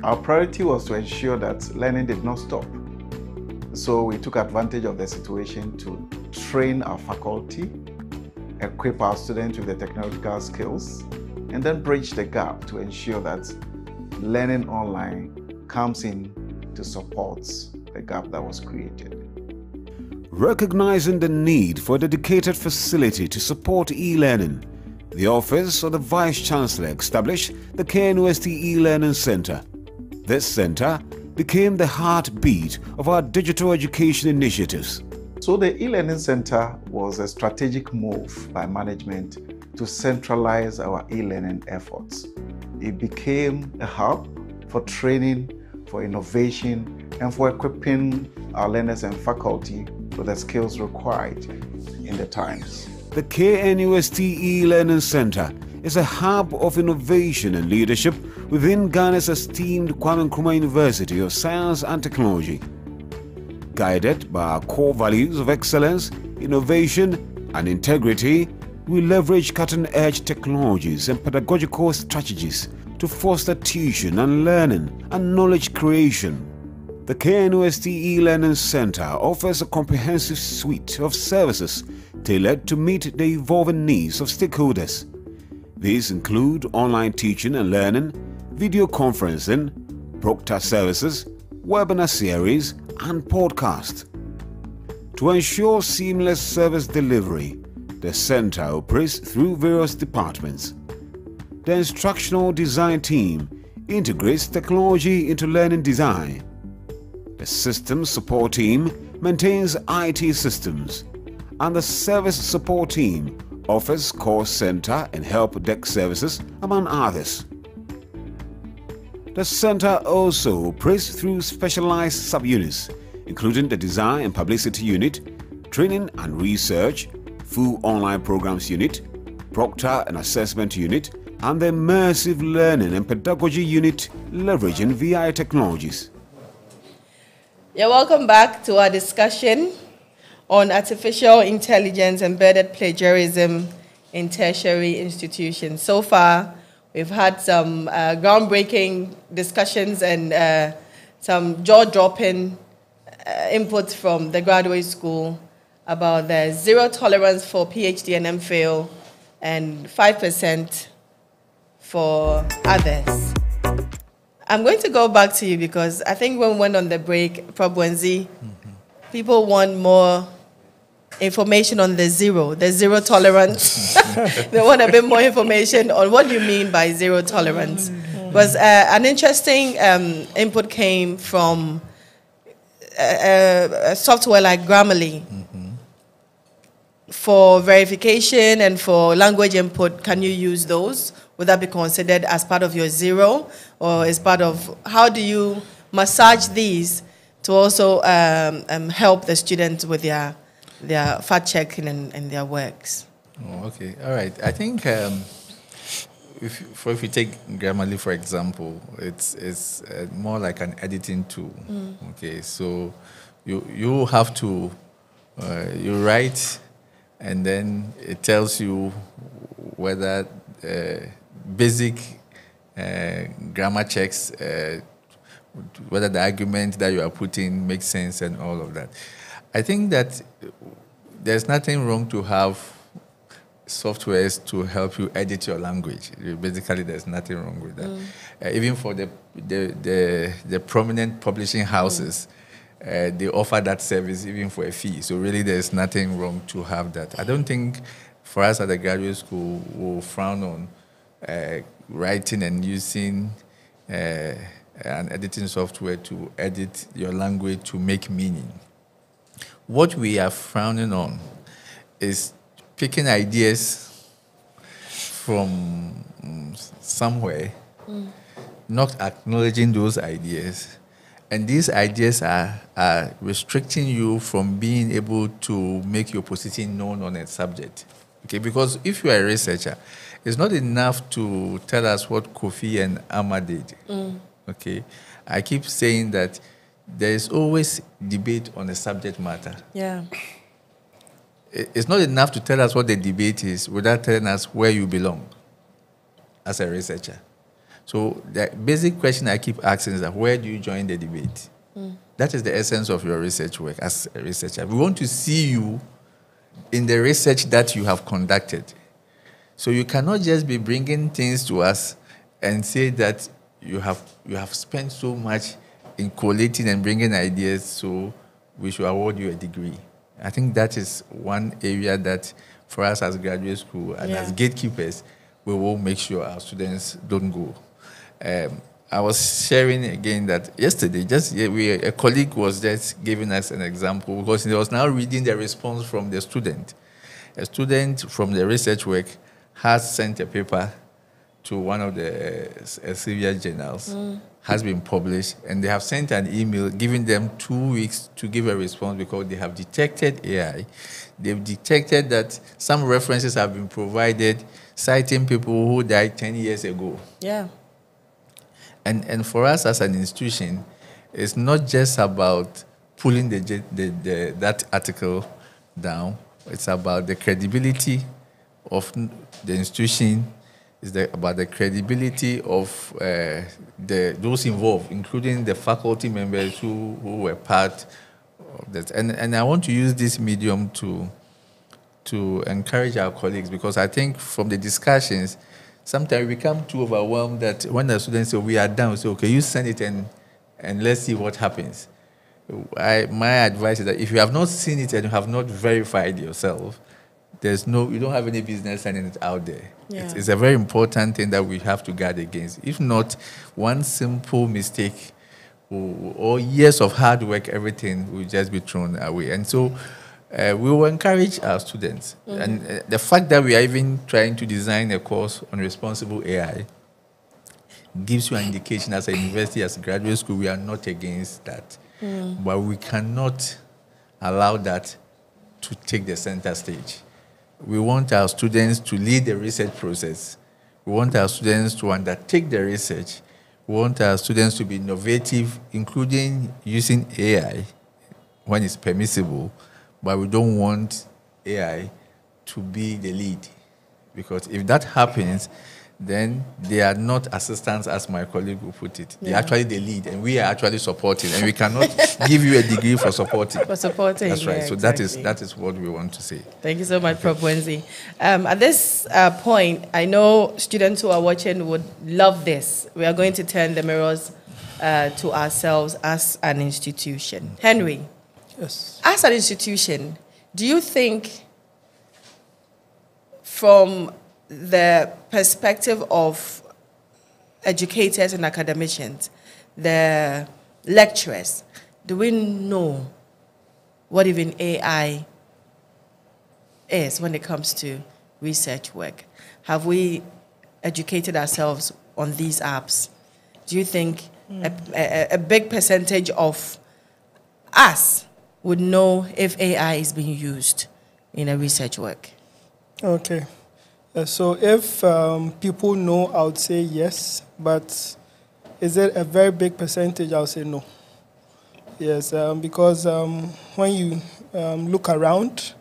Our priority was to ensure that learning did not stop. So we took advantage of the situation to train our faculty, equip our students with the technological skills, and then bridge the gap to ensure that learning online comes in to support the gap that was created. Recognizing the need for a dedicated facility to support e-learning, the Office of the Vice-Chancellor established the KNUST E-Learning Center. This center became the heartbeat of our digital education initiatives. So the e-learning center was a strategic move by management to centralize our e-learning efforts. It became a hub for training, for innovation, and for equipping our learners and faculty with the skills required in the times. The KNUST E-Learning Center is a hub of innovation and leadership within Ghana's esteemed Kwame Nkrumah University of Science and Technology. Guided by our core values of excellence, innovation, and integrity, we leverage cutting-edge technologies and pedagogical strategies to foster teaching and learning and knowledge creation. The KNUST E-Learning Center offers a comprehensive suite of services tailored to meet the evolving needs of stakeholders. These include online teaching and learning, video conferencing, proctor services, webinar series, and podcast. To ensure seamless service delivery, the center operates through various departments. The instructional design team integrates technology into learning design. The systems support team maintains IT systems, and the service support team offers call center and help desk services, among others. The center also operates through specialized subunits, including the Design and Publicity Unit, Training and Research, Full Online Programs Unit, Proctor and Assessment Unit, and the Immersive Learning and Pedagogy Unit, leveraging VI technologies. You're welcome back to our discussion on artificial intelligence embedded plagiarism in tertiary institutions. So far, we've had some groundbreaking discussions and some jaw-dropping inputs from the graduate school about the zero tolerance for PhD and MPhil and 5% for others. I'm going to go back to you because I think when we went on the break, Prof. Wenzi, people want more information on the zero tolerance. They want a bit more information on what you mean by zero tolerance. Because an interesting input came from a software like Grammarly. For verification and for language input, can you use those? Would that be considered as part of your zero, or as part of, how do you massage these to also help the students with their fact checking and their works? Oh, okay, all right. I think if you take Grammarly, for example, it's more like an editing tool. Okay, so you have to you write, and then it tells you whether basic grammar checks, whether the argument that you are putting makes sense and all of that. I think that there's nothing wrong to have softwares to help you edit your language. Basically, there's nothing wrong with that. Even for the prominent publishing houses, they offer that service even for a fee. So really, there's nothing wrong to have that. I don't think for us at the graduate school, we'll frown on writing and using an editing software to edit your language to make meaning. What we are frowning on is picking ideas from somewhere, not acknowledging those ideas. And these ideas are restricting you from being able to make your position known on a subject. Okay, because if you are a researcher, it's not enough to tell us what Kofi and Amma did. Okay, I keep saying that there is always debate on a subject matter. Yeah. It's not enough to tell us what the debate is without telling us where you belong as a researcher. So the basic question I keep asking is that where do you join the debate? That is the essence of your research work as a researcher. We want to see you in the research that you have conducted. So you cannot just be bringing things to us and say that you have spent so much in collating and bringing ideas, so we should award you a degree. I think that is one area that for us as graduate school and as gatekeepers, we will make sure our students don't go. I was sharing again that yesterday, a colleague was just giving us an example because he was now reading the response from the student. A student from the research work has sent a paper to one of the Elsevier journals, has been published, and they have sent an email giving them 2 weeks to give a response because they have detected AI. They've detected that some references have been provided citing people who died 10 years ago. Yeah. And for us as an institution, it's not just about pulling that article down. It's about the credibility of the institution. It's about the credibility of those involved, including the faculty members who were part of that. And I want to use this medium to encourage our colleagues, because I think from the discussions, sometimes we become too overwhelmed that when the students say, we are done, we say, okay, you send it and let's see what happens. My advice is that if you have not seen it and you have not verified yourself, you don't have any business sending it out there. Yeah. It's a very important thing that we have to guard against. If not, one simple mistake or years of hard work, everything will just be thrown away. And so we will encourage our students. And the fact that we are even trying to design a course on responsible AI gives you an indication as a university, as a graduate school, we are not against that. But we cannot allow that to take the center stage. We want our students to lead the research process. We want our students to undertake the research. We want our students to be innovative, including using AI when it's permissible. But we don't want AI to be the lead. Because if that happens, then they are not assistants, as my colleague will put it. They're actually the lead, and we are actually supporting. And we cannot give you a degree for supporting. For supporting. That's right. Yeah, so exactly. that is what we want to say. Thank you so much, Prof. Wenzi. At this point, I know students who are watching would love this. We are going to turn the mirrors to ourselves as an institution. Henry, Yes. as an institution, do you think, from the perspective of educators and academicians, the lecturers, do we know what even AI is when it comes to research work? Have we educated ourselves on these apps? Do you think a big percentage of us would know if AI is being used in a research work? Okay. So if people know, I would say yes, but is it a very big percentage? I would say no. Yes, because when you look around,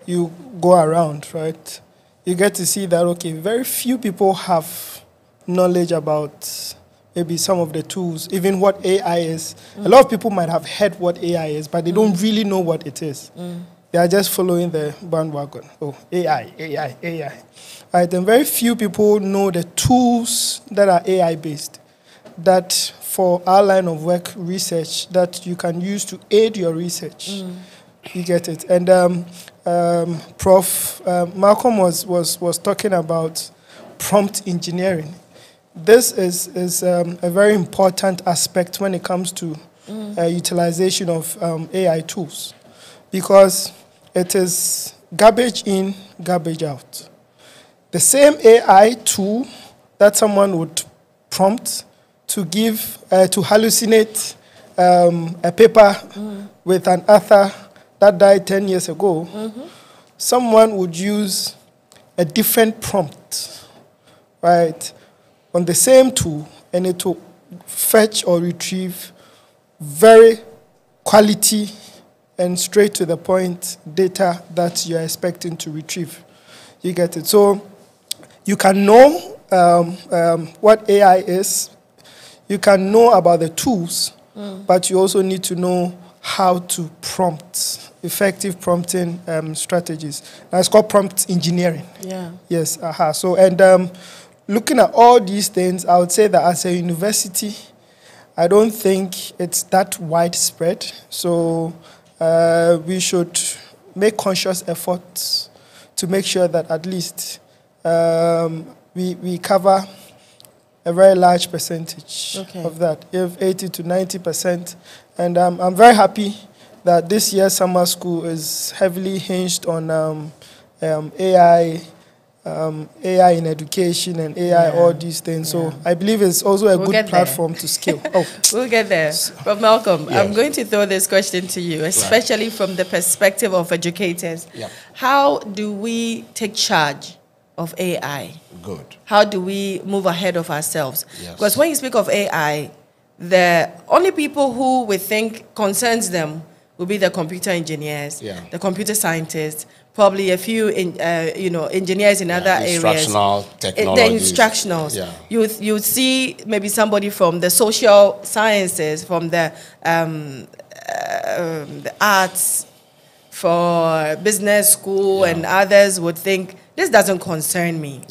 you go around, right? You get to see that, okay, very few people have knowledge about maybe some of the tools, even what AI is. A lot of people might have heard what AI is, but they don't really know what it is. They are just following the bandwagon. Oh, AI, AI, AI. Right, and very few people know the tools that are AI-based, that for our line of work, research, that you can use to aid your research. You get it. And Prof. Malcolm was talking about prompt engineering. This is a very important aspect when it comes to utilization of AI tools, because it is garbage in, garbage out. The same AI tool that someone would prompt to give, to hallucinate a paper with an author that died 10 years ago, someone would use a different prompt, right, on the same tool, and it will fetch or retrieve very quality and straight to the point data that you're expecting to retrieve. You get it? So you can know what AI is, you can know about the tools, but you also need to know how to prompt, effective prompting strategies. That's called prompt engineering. Yeah. Yes, So, and looking at all these things, I would say that as a university, I don't think it's that widespread. So we should make conscious efforts to make sure that at least we cover a very large percentage of that, if 80 to 90%. And I'm very happy that this year's summer school is heavily hinged on AI, AI in education and AI, all these things. So I believe it's also a good platform to scale. We'll get there. But Malcolm, Yes. I'm going to throw this question to you, especially from the perspective of educators. Yep. How do we take charge of AI? Good. How do we move ahead of ourselves? Yes. Because when you speak of AI, the only people who we think concerns them will be the computer engineers, the computer scientists, probably a few engineers in other areas. Instructional technologies. The instructionals. You see maybe somebody from the social sciences, from the arts, for business school, and others would think, this doesn't concern me.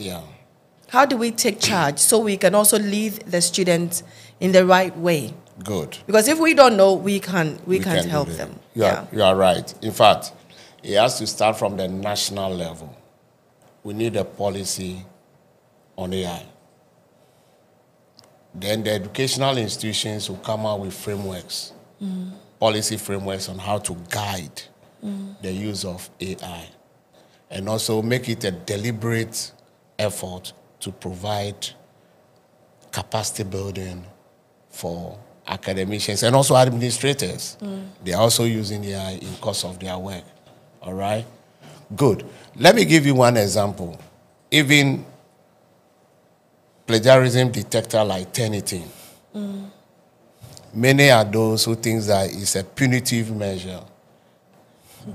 How do we take charge so we can also lead the students in the right way? Good. Because if we don't know, we can't help them. You are right. In fact, it has to start from the national level. We need a policy on AI. Then the educational institutions will come out with frameworks, policy frameworks on how to guide the use of AI, and also make it a deliberate effort to provide capacity building for academicians and also administrators. They are also using AI in course of their work. All right? Good. Let me give you one example. Even plagiarism detector like Turnitin. Many are those who think that it's a punitive measure.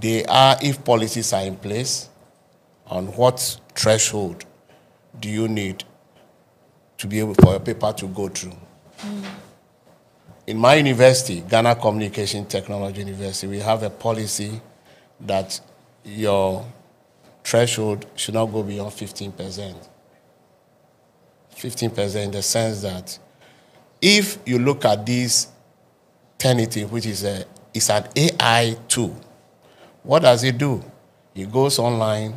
They are, if policies are in place, on what threshold do you need to be able for a paper to go through. In my university, Ghana Communication Technology University, we have a policy that your threshold should not go beyond 15%. 15% in the sense that if you look at this Turnitin, which is an AI tool, What does it do? He goes online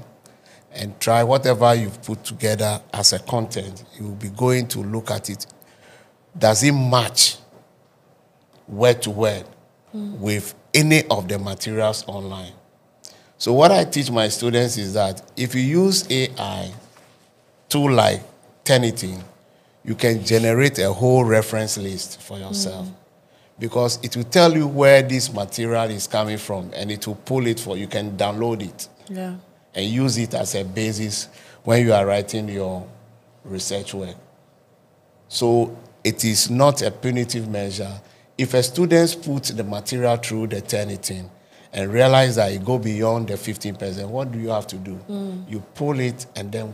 and try whatever you've put together as a content. You will be going to look at it. Does it match word to word with any of the materials online? So what I teach my students is that if you use AI tool like Turnitin, you can generate a whole reference list for yourself. Because it will tell you where this material is coming from, and it will pull it for you. Can download it and use it as a basis when you are writing your research work. So it is not a punitive measure. If a student puts the material through the Turnitin and realize that it go beyond the 15%, what do you have to do? You pull it and then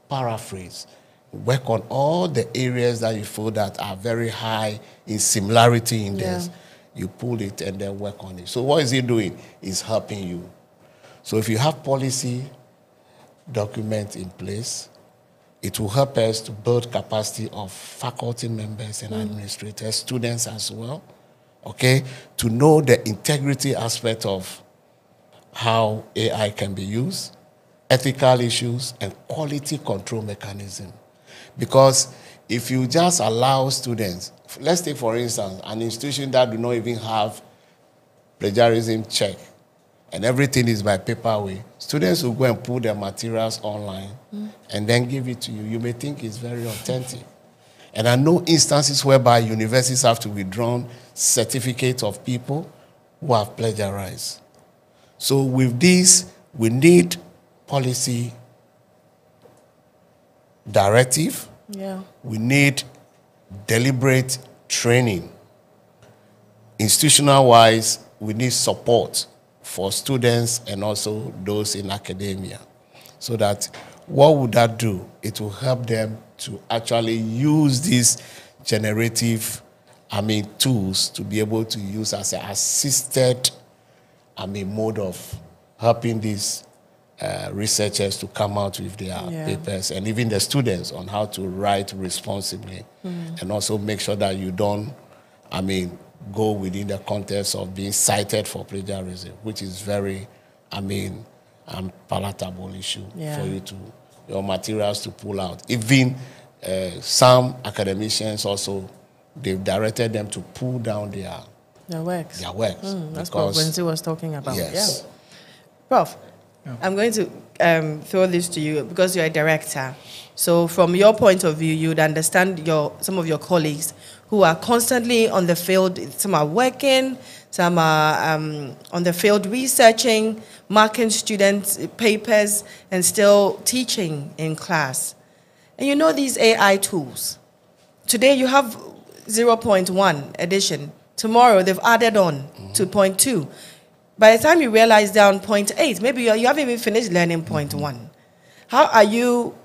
paraphrase. Work on all the areas that you feel that are very high in similarity index. You pull it and then work on it. So what is it doing? It's helping you. So if you have policy document in place, it will help us to build capacity of faculty members and administrators, students as well, okay, to know the integrity aspect of how AI can be used, ethical issues, and quality control mechanism. Because if you just allow students, let's take for instance an institution that do not even have plagiarism check and everything is by paper way, students will go and put their materials online and then give it to you. You may think it's very authentic. And I know instances whereby universities have to withdraw certificates of people who have plagiarized. So with this, we need policy directive. We need deliberate training. Institutional-wise, we need support for students and also those in academia. So that what would that do? It will help them to actually use these generative, tools to be able to use as an assisted, mode of helping these researchers to come out with their papers, and even the students on how to write responsibly, and also make sure that you don't, go within the context of being cited for plagiarism, which is very, palatable issue for you to, your materials to pull out. Even some academicians also, they've directed them to pull down their works. That's what Wendy was talking about. Yes. Prof, I'm going to throw this to you because you're a director. So from your point of view, you'd understand some of your colleagues who are constantly on the field. Some are working, some are on the field researching, marking students' papers, and still teaching in class. And you know these AI tools. Today you have 0.1 edition. Tomorrow they've added on to 0.2. By the time you realize they're on 0.8, maybe you haven't even finished learning 0.1. How are you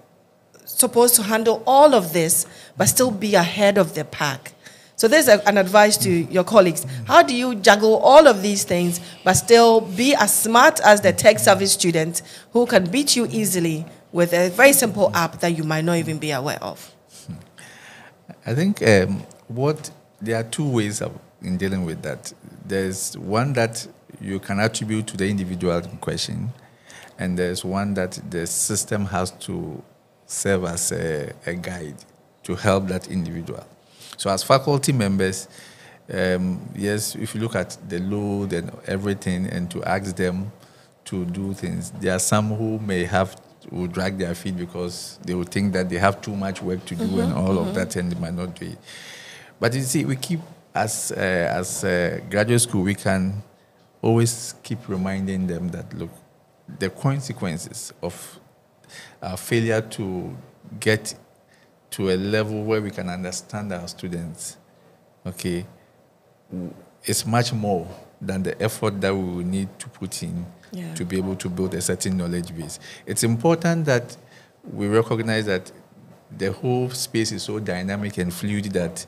supposed to handle all of this but still be ahead of the pack? So there's an advice to your colleagues. How do you juggle all of these things but still be as smart as the tech service student who can beat you easily with a very simple app that you might not even be aware of? I think there are two ways in dealing with that. There's one that you can attribute to the individual in question, and there's one that the system has to serve as a guide to help that individual. So as faculty members, yes, if you look at the load and everything and to ask them to do things, there are some who will drag their feet because they will think that they have too much work to do and all of that, and they might not do it. But you see, we keep, as graduate school, we can always keep reminding them that, look, the consequences of failure to get to a level where we can understand our students, okay, it's much more than the effort that we will need to put in to be able to build a certain knowledge base. It's important that we recognize that the whole space is so dynamic and fluid that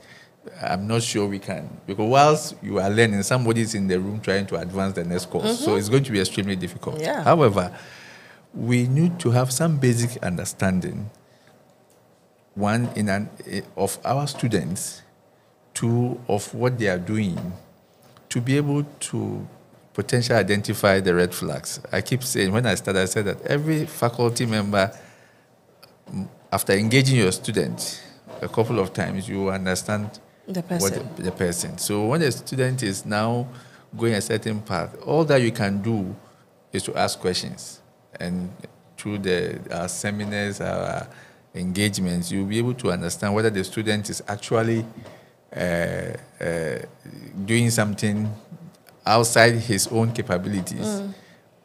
I'm not sure we can. Because whilst you are learning, somebody's in the room trying to advance the next course. So it's going to be extremely difficult. However, we need to have some basic understanding, one, of our students, two, of what they are doing, to be able to potentially identify the red flags. I keep saying, when I started, I said that every faculty member, after engaging your student a couple of times, you understand The person. the person. So when a student is now going a certain path, all that you can do is to ask questions. And through our seminars, our engagements, you'll be able to understand whether the student is actually doing something outside his own capabilities,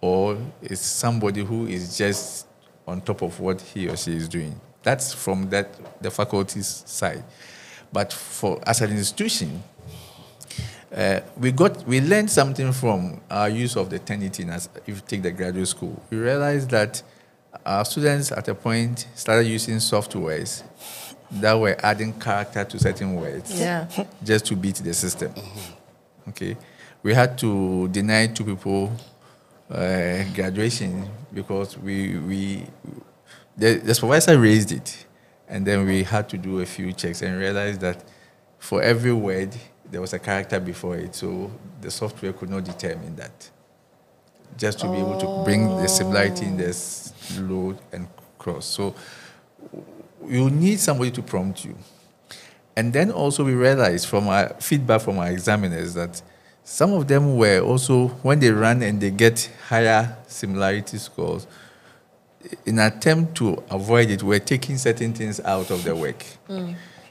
or is somebody who is just on top of what he or she is doing. That's from the faculty's side. But as an institution, we learned something from our use of the Turnitin. As if you take the graduate school, we realized that our students at a point started using softwares that were adding character to certain words, just to beat the system. Okay, we had to deny 2 people graduation because the supervisor raised it, and then we had to do a few checks and realized that for every word there was a character before it, so the software could not determine that. Just to be able to bring the similarity in this load and cross. So you need somebody to prompt you. And then also we realized from our feedback from our examiners that some of them were also, when they run and they get higher similarity scores, in an attempt to avoid it, we're taking certain things out of the work.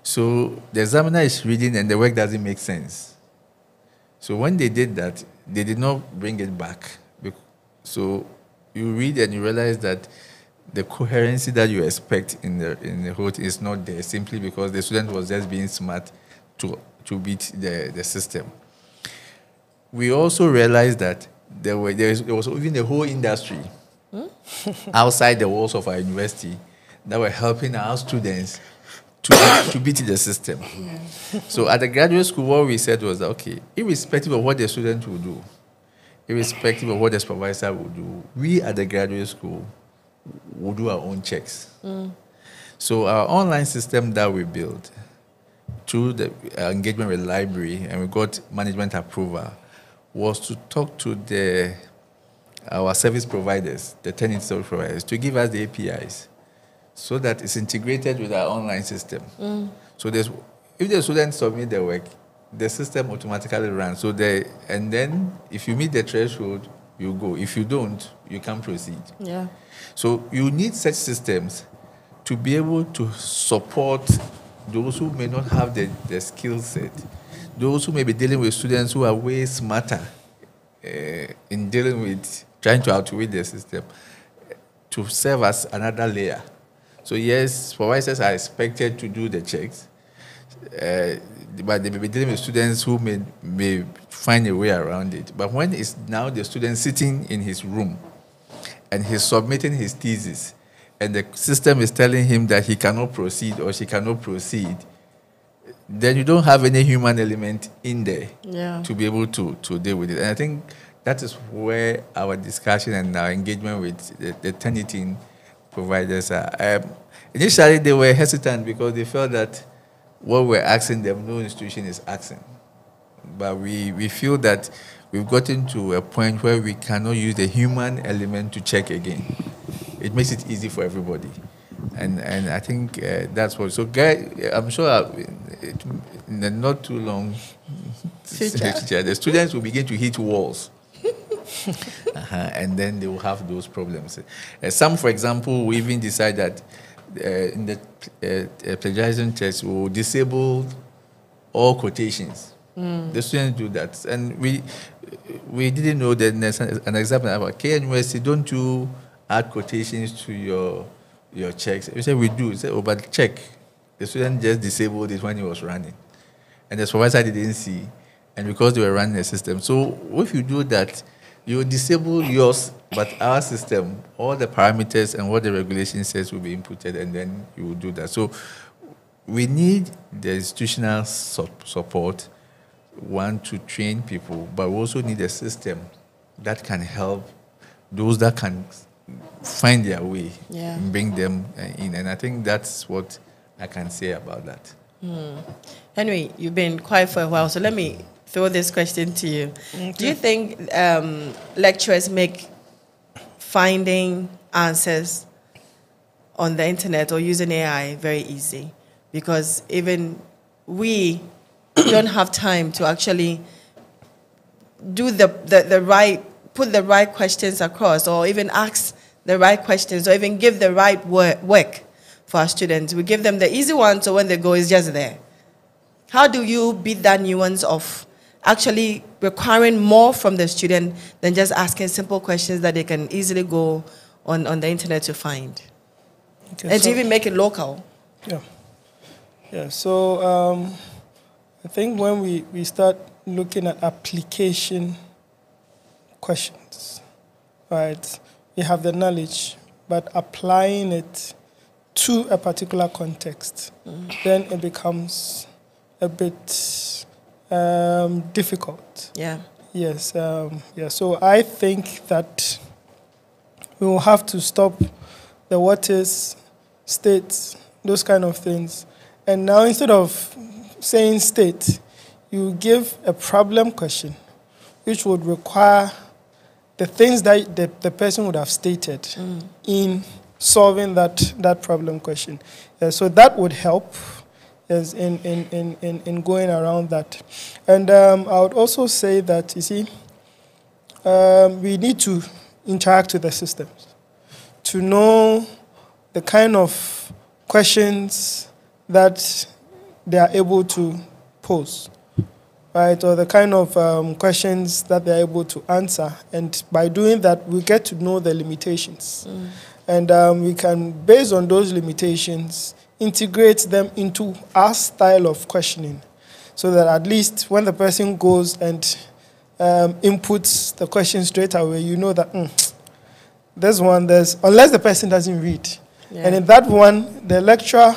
So the examiner is reading and the work doesn't make sense. So when they did that, they did not bring it back. So you read and you realize that the coherency that you expect in the whole thing is not there, simply because the student was just being smart to beat the system. We also realized that there was even a whole industry outside the walls of our university that were helping our students to beat the system. So at the graduate school, what we said was that, okay, irrespective of what the student will do, irrespective of what the supervisor will do, we at the graduate school will do our own checks. So our online system that we built through the engagement with the library, and we got management approval, was to talk to our service providers, the tenant service providers, to give us the APIs so that it's integrated with our online system. So if the students submit their work, the system automatically runs. And then if you meet the threshold, you go. If you don't, you can't proceed. So you need such systems to be able to support those who may not have the skill set, those who may be dealing with students who are way smarter in dealing with trying to outwit the system, to serve as another layer. So yes, supervisors are expected to do the checks, but they may be dealing with students who may find a way around it. But when it's now the student sitting in his room and he's submitting his thesis, and the system is telling him that he cannot proceed or she cannot proceed, then you don't have any human element in there to be able to deal with it. And I think that is where our discussion and our engagement with the Turnitin providers are. Initially, they were hesitant because they felt that what we're asking them, no institution is asking. But we feel that we've gotten to a point where we cannot use the human element to check again. It makes it easy for everybody. And I think that's what. So, I'm sure in the not too long future, the students will begin to hit walls. And then they will have those problems. Some, for example, will even decide that in the plagiarism test, we will disable all quotations. The students do that. And we didn't know that there's an example about KNUSC, don't you add quotations to your checks? We said we do. We said, oh, but check. The student just disabled it when he was running. And the supervisor didn't see. And because they were running the system. So if you do that, you disable yours, but our system, all the parameters and what the regulation says will be inputted, and then you will do that. So we need the institutional support, one, to train people, but we also need a system that can help those that can find their way and bring them in. And I think that's what I can say about that. Henry, you've been quiet for a while, so let me throw this question to you. Okay. Do you think lecturers make finding answers on the internet or using AI very easy? Because even we don't have time to actually do put the right questions across, or even ask the right questions, or even give the right work for our students. We give them the easy one, so when they go, it's just there. How do you beat that nuance of actually requiring more from the student than just asking simple questions that they can easily go on the internet to find? Okay, and to even make it local. Yeah, so I think when we start looking at application questions, right, we have the knowledge, but applying it to a particular context, then it becomes a bit difficult. Yeah. Yes. So I think that we will have to stop the what is, states, those kind of things. And now instead of saying state, you give a problem question, which would require the things that the person would have stated in solving that problem question. So that would help in going around that. And I would also say that, you see, we need to interact with the systems to know the kind of questions that they are able to pose, right, or the kind of questions that they're able to answer. And by doing that, we get to know the limitations. And we can, based on those limitations, integrate them into our style of questioning, so that at least when the person goes and inputs the question straight away, you know that this one, unless the person doesn't read. Yeah. And in that one, the lecturer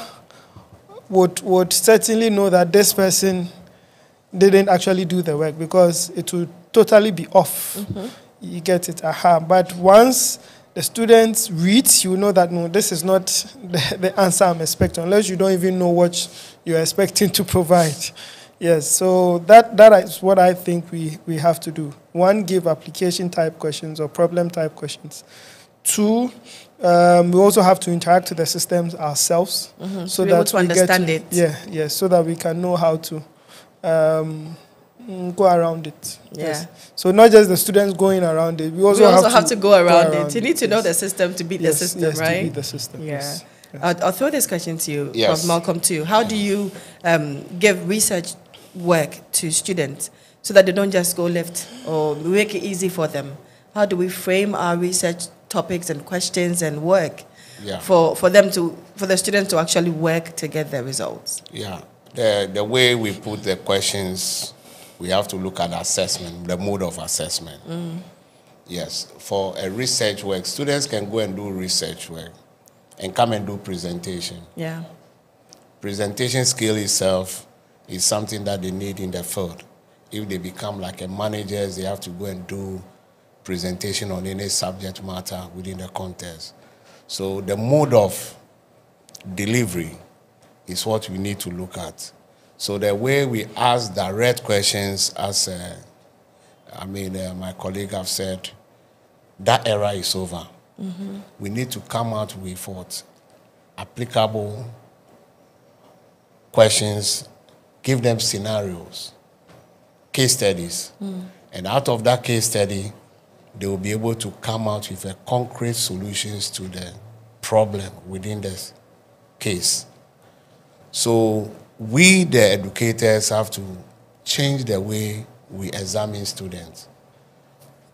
would certainly know that this person didn't actually do the work, because it would totally be off. You get it? But once the students read, you know that, no, this is not the answer I'm expecting, unless you don't even know what you're expecting to provide. Yes, so that is what I think we have to do. One, give application type questions or problem type questions. Two, we also have to interact with the systems ourselves, so that to understand it. Yeah, so that we can know how to go around it. Yeah. Yes. So not just the students going around it. We also have to go around it. You need to know the system to beat the system, right? To beat the system. Yeah. Yes. I'll throw this question to you, Yes. Prof. Malcolm, too. How do you give research work to students so that they don't just go left, or make it easy for them? How do we frame our research topics and questions and work for the students to actually work to get the results? Yeah. The way we put the questions, we have to look at assessment, the mode of assessment. Yes. For a research work, students can go and do research work and come and do presentation. Yeah. Presentation skill itself is something that they need in the field. If they become like a managers, they have to go and do presentation on any subject matter within the context. So the mode of delivery is what we need to look at. So the way we ask direct questions, as my colleague have said, that era is over. We need to come out with what applicable questions, give them scenarios, case studies, and out of that case study, they will be able to come out with a concrete solutions to the problem within this case. So we, the educators, have to change the way we examine students.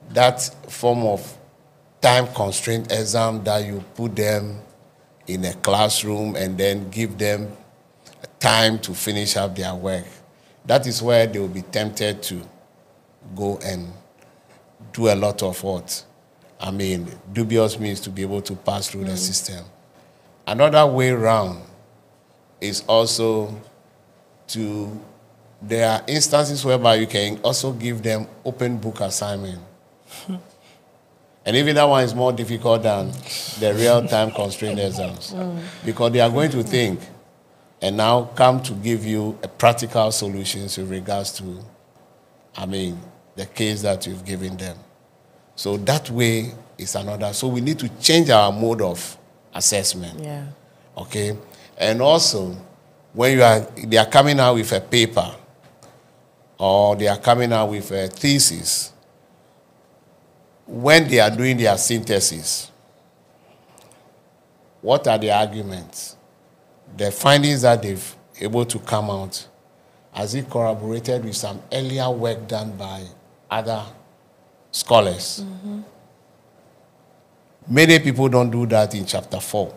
That form of time-constrained exam that you put them in a classroom and then give them time to finish up their work, that is where they will be tempted to go and do a lot of what? Dubious means to be able to pass through the system. Another way around is also there are instances whereby you can also give them open book assignment. And even that one is more difficult than the real time constrained exams, because they are going to think and now come to give you a practical solutions with regards to the case that you've given them. So that way is another. So we need to change our mode of assessment. Yeah. Okay? And also, when they are coming out with a paper or they are coming out with a thesis, when they are doing their synthesis, what are the arguments? The findings that they've able to come out, has it corroborated with some earlier work done by other scholars? Many people don't do that in chapter 4.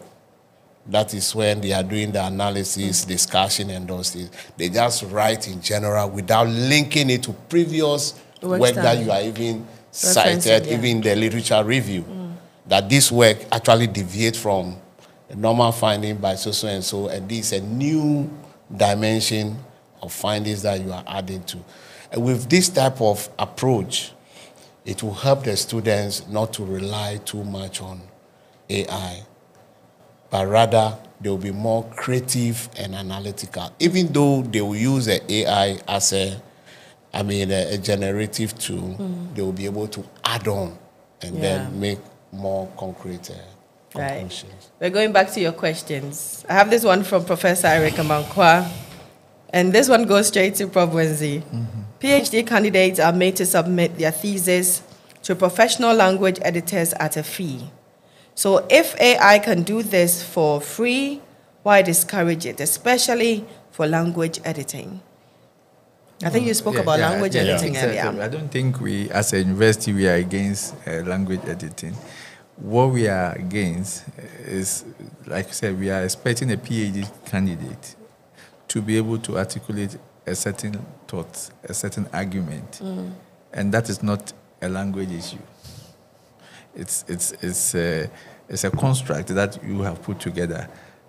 That is when they are doing the analysis, discussion, and those things. They just write in general without linking it to previous work that you are even cited, even in the literature review, that this work actually deviates from the normal finding by so and so, and this is a new dimension of findings that you are adding to. And with this type of approach, it will help the students not to rely too much on AI, but rather they will be more creative and analytical. Even though they will use the AI as a generative tool, they will be able to add on and then make more concrete conclusions. Right. We're going back to your questions. I have this one from Professor Eric Amankwa, and this one goes straight to Prof. Wenzi. PhD candidates are made to submit their thesis to professional language editors at a fee. So if AI can do this for free, why discourage it, especially for language editing? I think you spoke about language editing earlier. I don't think we, as a university, we are against language editing. What we are against is, like I said, we are expecting a PhD candidate to be able to articulate a certain thought, a certain argument, and that is not a language issue. It's a construct that you have put together,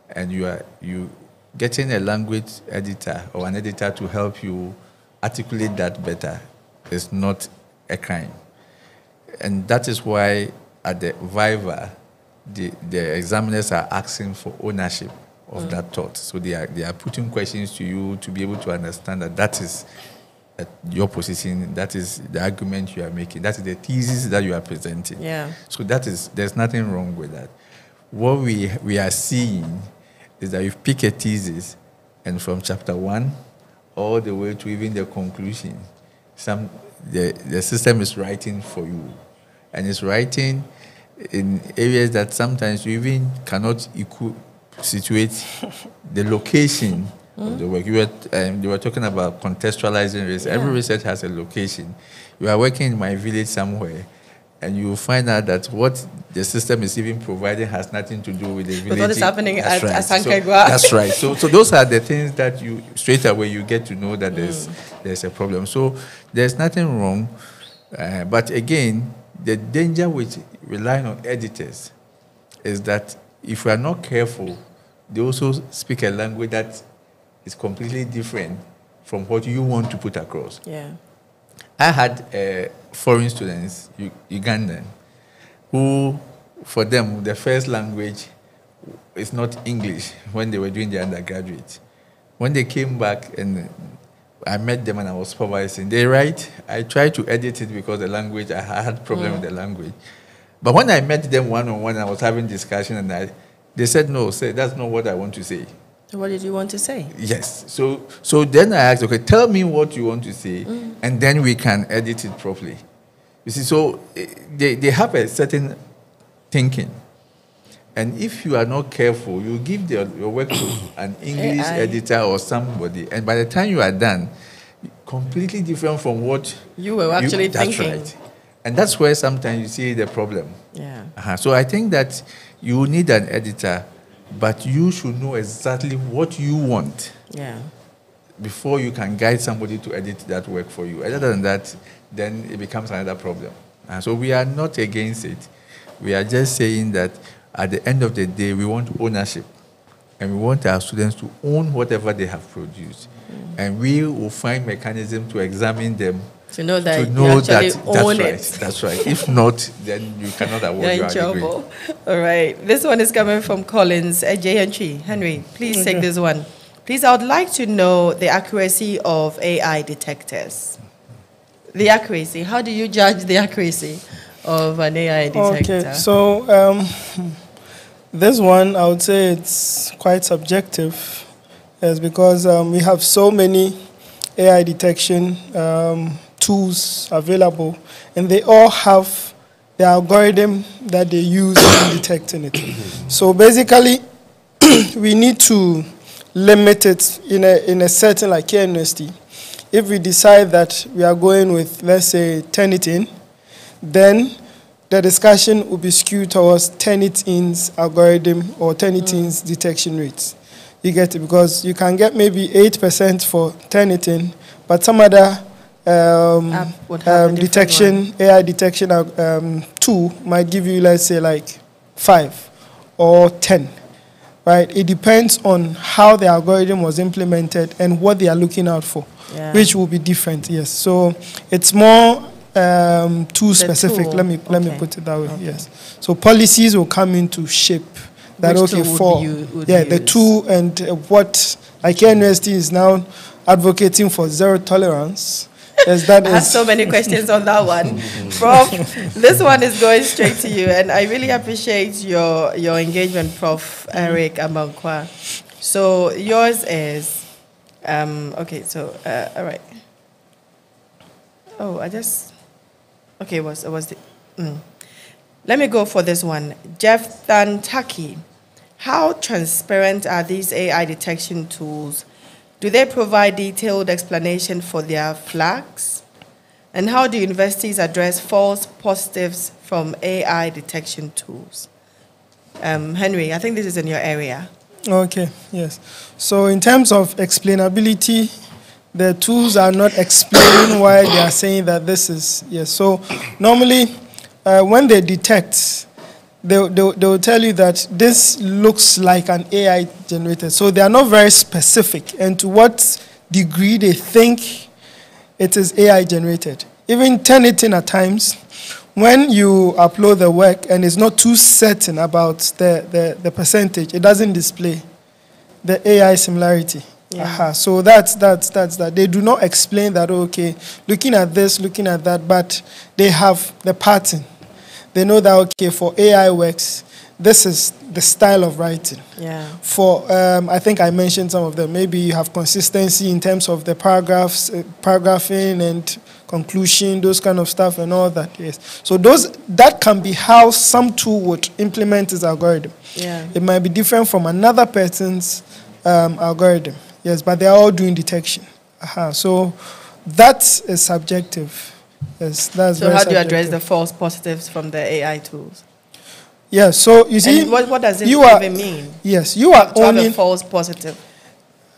and you getting a language editor or an editor to help you articulate that better is not a crime, and that is why at the Viva, the examiners are asking for ownership of that thought. So they are putting questions to you to be able to understand that is your position, that is the argument you are making, that is the thesis that you are presenting. Yeah. So there's nothing wrong with that. What we are seeing is that you pick a thesis, and from chapter 1 all the way to even the conclusion, the system is writing for you, and it's writing in areas that sometimes you even cannot situate the location of the work. You were talking about contextualizing research. Every research has a location. You are working in my village somewhere, and you will find out that what the system is even providing has nothing to do with the village. What is happening at Asankagwa. That's right. So those are the things that you straight away you get to know that there's a problem. So there's nothing wrong, but again, the danger with relying on editors is that if we are not careful, they also speak a language that is completely different from what you want to put across. Yeah. I had foreign students, Ugandan, who, for them, the first language is not English when they were doing their undergraduate. When they came back and I met them and I was supervising, they write, I tried to edit it because the language, I had problem with the language. But when I met them one-on-one, I was having discussion, and they said, no, that's not what I want to say. So what did you want to say? Yes. So then I asked, okay, tell me what you want to say, and then we can edit it properly. You see, so they have a certain thinking. And if you are not careful, you give your work to an English editor or somebody, and by the time you are done, completely different from what you were actually thinking. That's right. And that's where sometimes you see the problem. Yeah. So I think that you need an editor, but you should know exactly what you want before you can guide somebody to edit that work for you. Other than that, then it becomes another problem. So we are not against it. We are just saying that at the end of the day, we want ownership, and we want our students to own whatever they have produced. And we will find mechanism to examine them to know that you actually own it. That's right. If not, then you cannot award your degree. All right. This one is coming from Collins, JNT. Henry, please take this one. Please, I would like to know the accuracy of AI detectors. The accuracy. How do you judge the accuracy of an AI detector? Okay, so this one, I would say it's quite subjective. Yes, because we have so many AI detection tools available, and they all have the algorithm that they use in detecting it. So basically, we need to limit it in a certain, like here in university. If we decide that we are going with, let's say, Turnitin, then the discussion will be skewed towards Turnitin's algorithm or Turnitin's detection rates. You get it? Because you can get maybe 8% for Turnitin, but some other detection, AI detection tool might give you, let's say, like 5 or 10. Right? It depends on how the algorithm was implemented and what they are looking out for, which will be different. Yes. So it's more tool specific. Let me put it that way. Okay. Yes. So policies will come into shape. That which okay for the use? tool and what like university is now advocating for zero tolerance. Yes, that I have so many questions on that one. Prof, this one is going straight to you, and I really appreciate your engagement, Prof. Eric Amankwa. So yours is, okay, so, all right. Oh, okay, it was Let me go for this one. Jeff Thantaki, how transparent are these AI detection tools? Do they provide detailed explanation for their flags? And how do universities address false positives from AI detection tools? Henry, I think this is in your area. Okay, yes. So in terms of explainability, the tools are not explaining why they are saying that this is, yes. So normally when they detect, they'll tell you that this looks like an AI generated. So they are not very specific and to what degree they think it is AI generated. Even Turnitin at times, when you upload the work and it's not too certain about the percentage, it doesn't display the AI similarity. Yeah. So that's that. They do not explain that, okay, looking at this, looking at that, but they have the pattern. They know that, okay, for AI works, this is the style of writing. Yeah. For, I think I mentioned some of them. Maybe you have consistency in terms of the paragraphs, paragraphing and conclusion, those kind of stuff and all that, yes. So that can be how some tool would implement its algorithm. Yeah. It might be different from another person's algorithm, yes, but they're all doing detection. So that is subjective. Yes, that's so how do you subjective. address the false positives from the AI tools? Yeah, so you see, and what does it even mean? Yes, you are owning a false positive.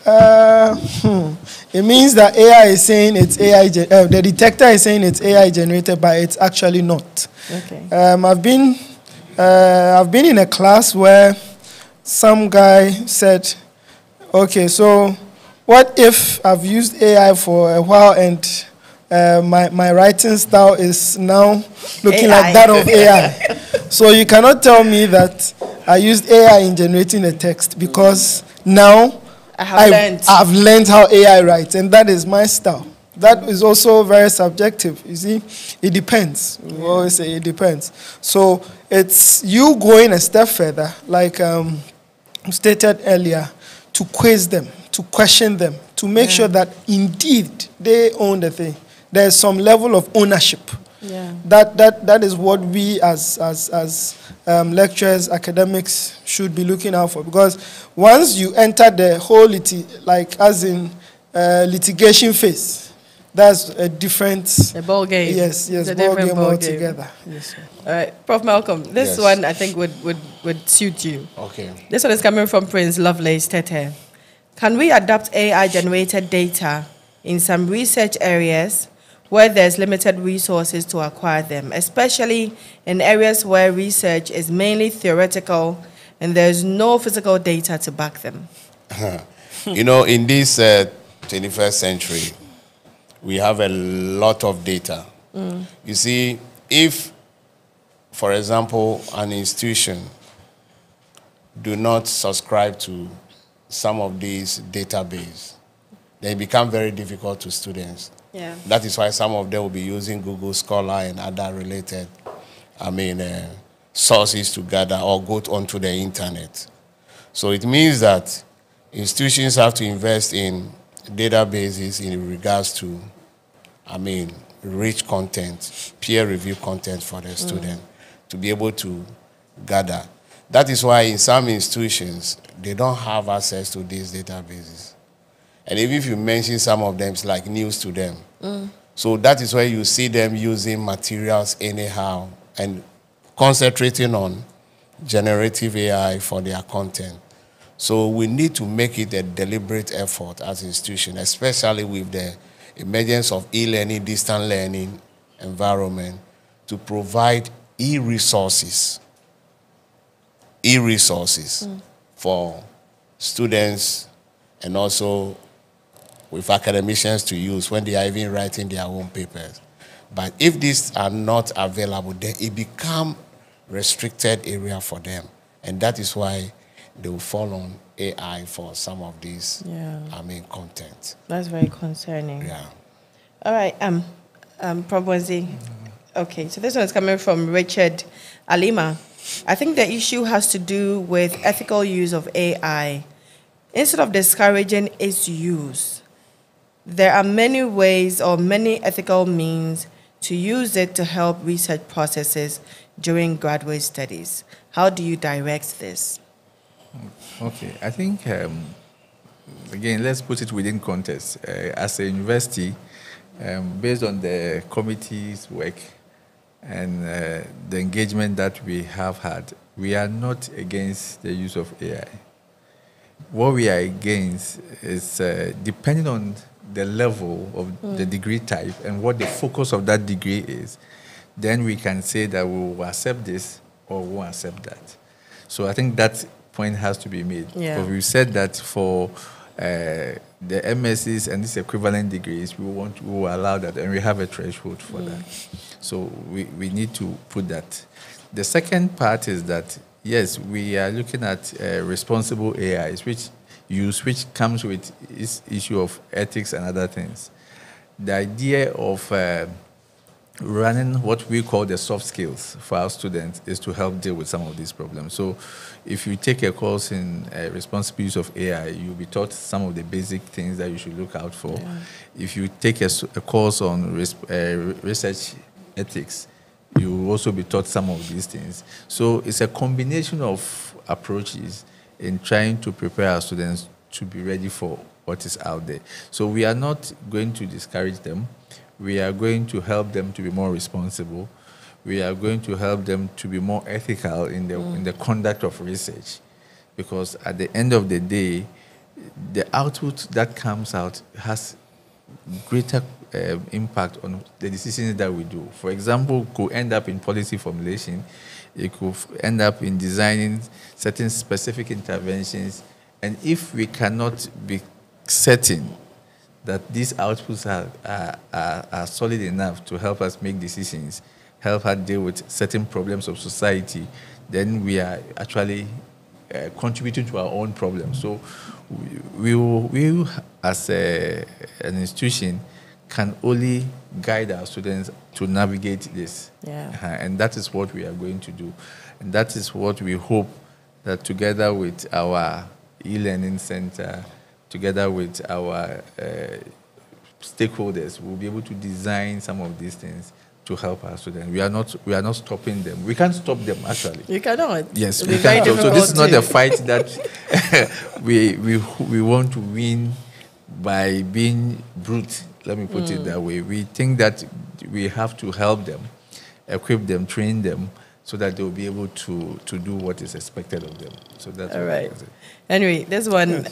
It means that AI is saying it's AI. The detector is saying it's AI generated, but it's actually not. Okay. I've been in a class where some guy said, "Okay, so what if I've used AI for a while and my writing style is now looking like that of AI. So you cannot tell me that I used AI in generating a text because now I've learned how AI writes, and that is my style. That is also very subjective. You see, it depends. We always say it depends. So it's you going a step further, like stated earlier, to quiz them, to question them, to make sure that indeed they own the thing. There's some level of ownership. Yeah. That is what we as lecturers, academics should be looking out for, because once you enter the whole litigation phase, that's a different ball game. Yes, ball game altogether. Yes. All right, Prof. Malcolm, this one I think would suit you. Okay. This one is coming from Prince Lovelace Tete. Can we adapt AI-generated data in some research areas where there's limited resources to acquire them, especially in areas where research is mainly theoretical and there's no physical data to back them? You know, in this 21st century, we have a lot of data. You see, if, for example, an institution do not subscribe to some of these databases, then it becomes very difficult to students Yeah. That is why some of them will be using Google Scholar and other related, sources to gather or go onto the internet. So it means that institutions have to invest in databases in regards to, rich content, peer review content for the student to be able to gather. That is why in some institutions, they don't have access to these databases. And even if you mention some of them, it's like news to them. So that is why you see them using materials anyhow and concentrating on generative AI for their content. So we need to make it a deliberate effort as an institution, especially with the emergence of e-learning, distant learning environment, to provide e-resources for students and also with academicians to use when they are even writing their own papers. But if these are not available, then it becomes restricted area for them. And that is why they will fall on AI for some of these, content. That's very concerning. Yeah. All right, Probwenzi. Okay, so this one is coming from Richard Alima. I think the issue has to do with ethical use of AI. Instead of discouraging its use, there are many ways or many ethical means to use it to help research processes during graduate studies. How do you direct this? Okay, I think, again, let's put it within context. As a university, based on the committee's work and the engagement that we have had, we are not against the use of AI. What we are against is, depending on the level of the degree type and what the focus of that degree is, then we can say that we will accept this or we won't accept that. So I think that point has to be made. Yeah. Because we said that for the MScs and these equivalent degrees, we will allow that, and we have a threshold for that. So we need to put that. The second part is that, yes, we are looking at responsible AIs, which comes with this issue of ethics and other things. The idea of running what we call the soft skills for our students is to help deal with some of these problems. So if you take a course in responsible use of AI, you'll be taught some of the basic things that you should look out for. Yeah. If you take a course on research ethics, you will also be taught some of these things. So it's a combination of approaches in trying to prepare our students to be ready for what is out there. So we are not going to discourage them. We are going to help them to be more responsible. We are going to help them to be more ethical in the conduct of research. Because at the end of the day, the output that comes out has greater impact on the decisions that we do. For example, it could end up in policy formulation. It could end up in designing certain specific interventions. And if we cannot be certain that these outputs are solid enough to help us make decisions, help us deal with certain problems of society, then we are actually contributing to our own problems. So we as an institution, can only guide our students to navigate this. Yeah. And that is what we are going to do. And that is what we hope that together with our e-learning center, together with our stakeholders, we'll be able to design some of these things to help our students. We are not stopping them. We can't stop them, actually. You cannot. Yes, we can't. So this is not a fight that we want to win by being brute. Let me put it that way. We think that we have to help them, equip them, train them, so that they will be able to do what is expected of them. So that's all what right. it. Anyway, this one.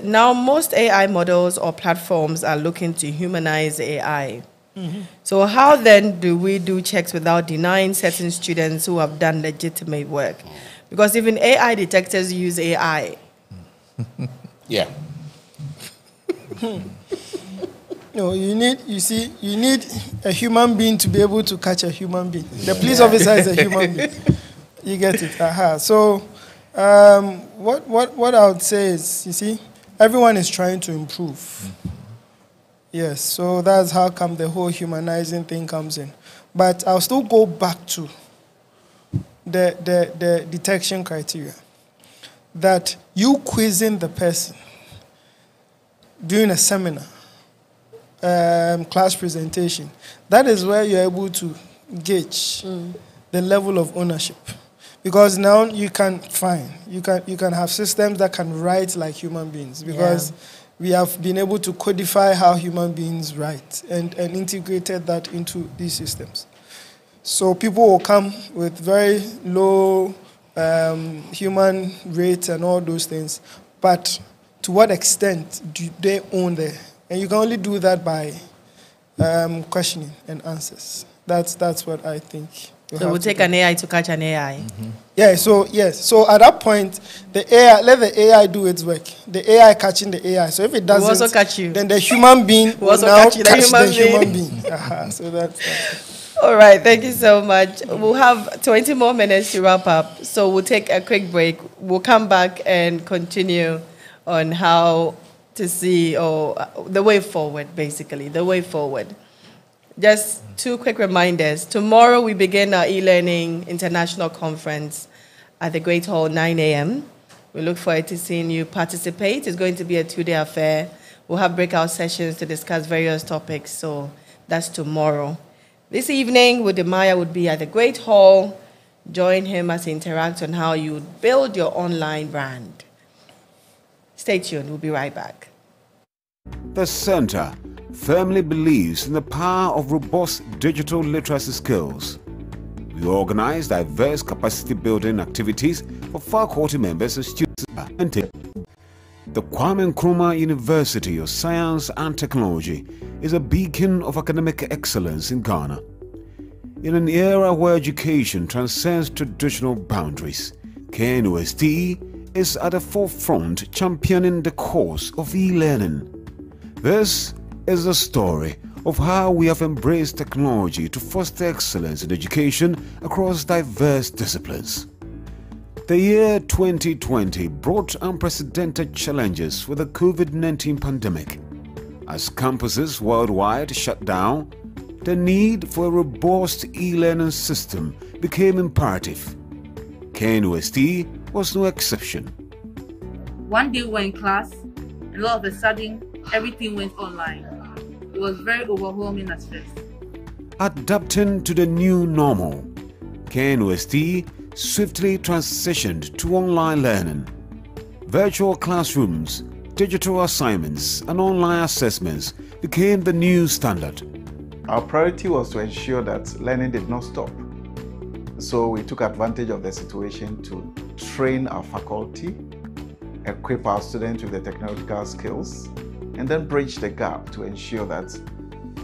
Now, most AI models or platforms are looking to humanize AI. Mm-hmm. So how then do we do checks without denying certain students who have done legitimate work? Because even AI detectors use AI. Yeah. No, you need a human being to be able to catch a human being. The police officer is a human being. You get it? Aha. So, what I would say is, you see, everyone is trying to improve. Yes, so that's how come the whole humanizing thing comes in. But I'll still go back to the detection criteria. That you quizzing the person during a seminar, class presentation, that is where you're able to gauge the level of ownership. Because now you can have systems that can write like human beings, because we have been able to codify how human beings write and integrated that into these systems. So people will come with very low human rates and all those things, but to what extent do they own there? And you can only do that by questioning and answers. That's what I think. So we'll take an AI to catch an AI. Yeah, so yes. So at that point, the AI, let the AI do its work. The AI catching the AI. So if it doesn't, also catch you. Then the human being will also now catch the human being. So that's all right, thank you so much. We'll have 20 more minutes to wrap up. So we'll take a quick break. We'll come back and continue on how to see the way forward, basically, the way forward. Just 2 quick reminders. Tomorrow we begin our e-learning international conference at the Great Hall, 9 a.m. We look forward to seeing you participate. It's going to be a 2-day affair. We'll have breakout sessions to discuss various topics, so that's tomorrow. This evening, Wudimaya would be at the Great Hall. Join him as he interacts on how you build your online brand. Stay tuned. We'll be right back. The Center firmly believes in the power of robust digital literacy skills. We organize diverse capacity building activities for faculty members and students. The Kwame Nkrumah University of Science and Technology is a beacon of academic excellence in Ghana. In an era where education transcends traditional boundaries, KNUST is at the forefront championing the cause of e-learning. This is the story of how we have embraced technology to foster excellence in education across diverse disciplines. The year 2020 brought unprecedented challenges with the COVID-19 pandemic. As campuses worldwide shut down, the need for a robust e-learning system became imperative. KNUST was no exception. One day we were in class, and all of a sudden, everything went online. It was very overwhelming at first. Adapting to the new normal, KNUST swiftly transitioned to online learning. Virtual classrooms, digital assignments, and online assessments became the new standard. Our priority was to ensure that learning did not stop. So we took advantage of the situation to train our faculty, equip our students with the technological skills, and then bridge the gap to ensure that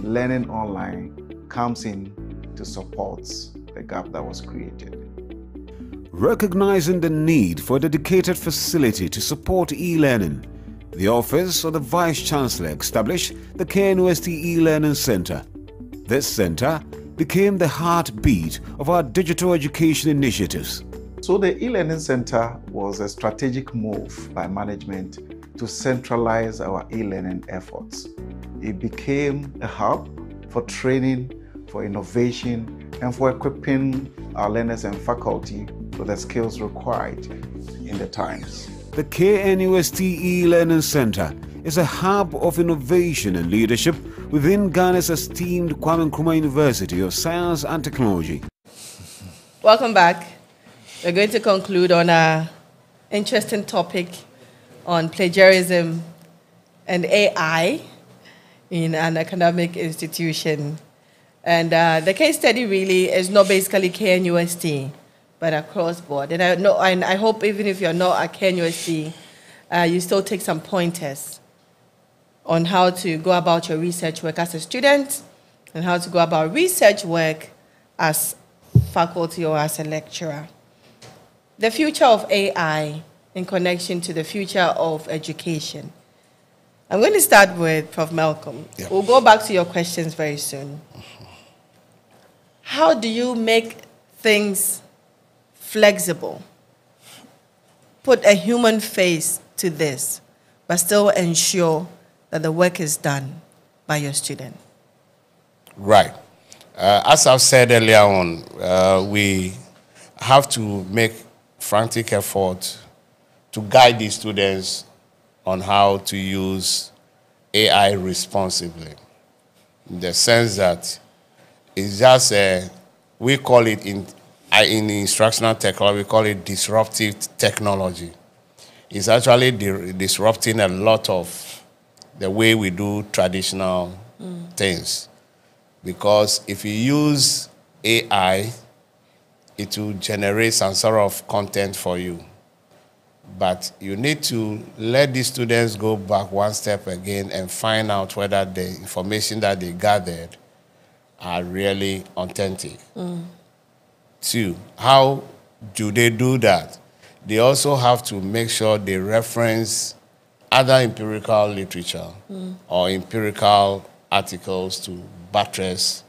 learning online comes in to support the gap that was created. Recognizing the need for a dedicated facility to support e-learning, the Office of the Vice-Chancellor established the KNUST E-Learning Center. This center became the heartbeat of our digital education initiatives. So the e-learning center was a strategic move by management to centralize our e-learning efforts. It became a hub for training, for innovation, and for equipping our learners and faculty with the skills required in the times. The KNUST E-Learning Center is a hub of innovation and leadership within Ghana's esteemed Kwame Nkrumah University of Science and Technology. Welcome back. We're going to conclude on an interesting topic on plagiarism and AI in an academic institution. And the case study really is not basically KNUST, but across board. And I hope even if you're not at KNUST, you still take some pointers on how to go about your research work as a student and how to go about research work as faculty or as a lecturer. The future of AI in connection to the future of education. I'm going to start with Prof. Malcolm. Yeah. We'll go back to your questions very soon. How do you make things flexible? Put a human face to this, but still ensure that the work is done by your student? Right. As I've said earlier on, we have to make frantic effort to guide the students on how to use AI responsibly. In the sense that it's just we call it in instructional technology, we call it disruptive technology. It's actually disrupting a lot of the way we do traditional things. Because if you use AI, it will generate some sort of content for you. But you need to let the students go back one step again and find out whether the information that they gathered are really authentic. 2, how do they do that? They also have to make sure they reference other empirical literature or empirical articles to buttress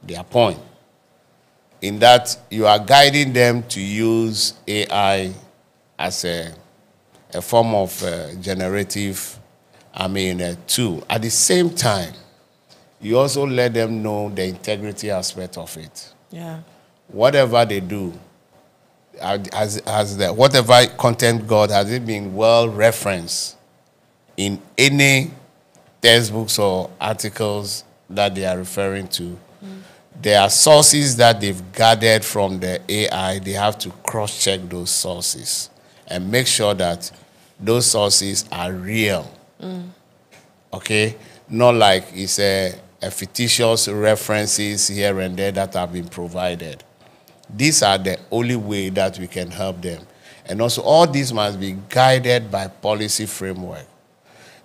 their point. In that, you are guiding them to use AI as a form of generative, tool. At the same time, you also let them know the integrity aspect of it. Yeah. Whatever they do, whatever content got, has it been well referenced in any textbooks or articles that they are referring to? There are sources that they've gathered from the AI. They have to cross-check those sources and make sure that those sources are real. Okay? Not like it's a fictitious references here and there that have been provided. These are the only way that we can help them. And also, all this must be guided by policy framework.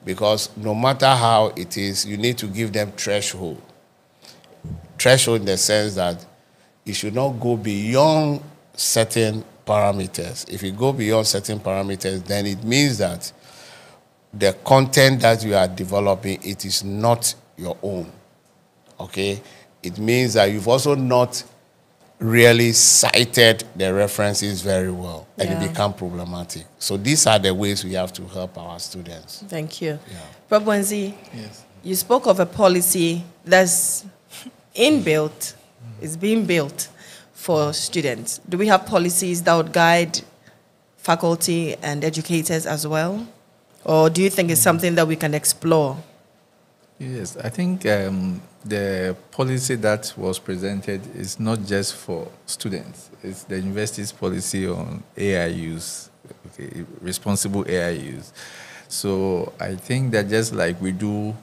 Because no matter how it is, you need to give them threshold. Threshold in the sense that it should not go beyond certain parameters. If you go beyond certain parameters, then it means that the content that you are developing, it is not your own. Okay? It means that you've also not really cited the references very well, and it becomes problematic. So these are the ways we have to help our students. Thank you. Yeah. Prof. Wenzi, Yes. you spoke of a policy that's inbuilt, is being built for students. Do we have policies that would guide faculty and educators as well? Or do you think it's something that we can explore? Yes, I think the policy that was presented is not just for students. It's the university's policy on AI use, okay, responsible AI use. So I think that just like we do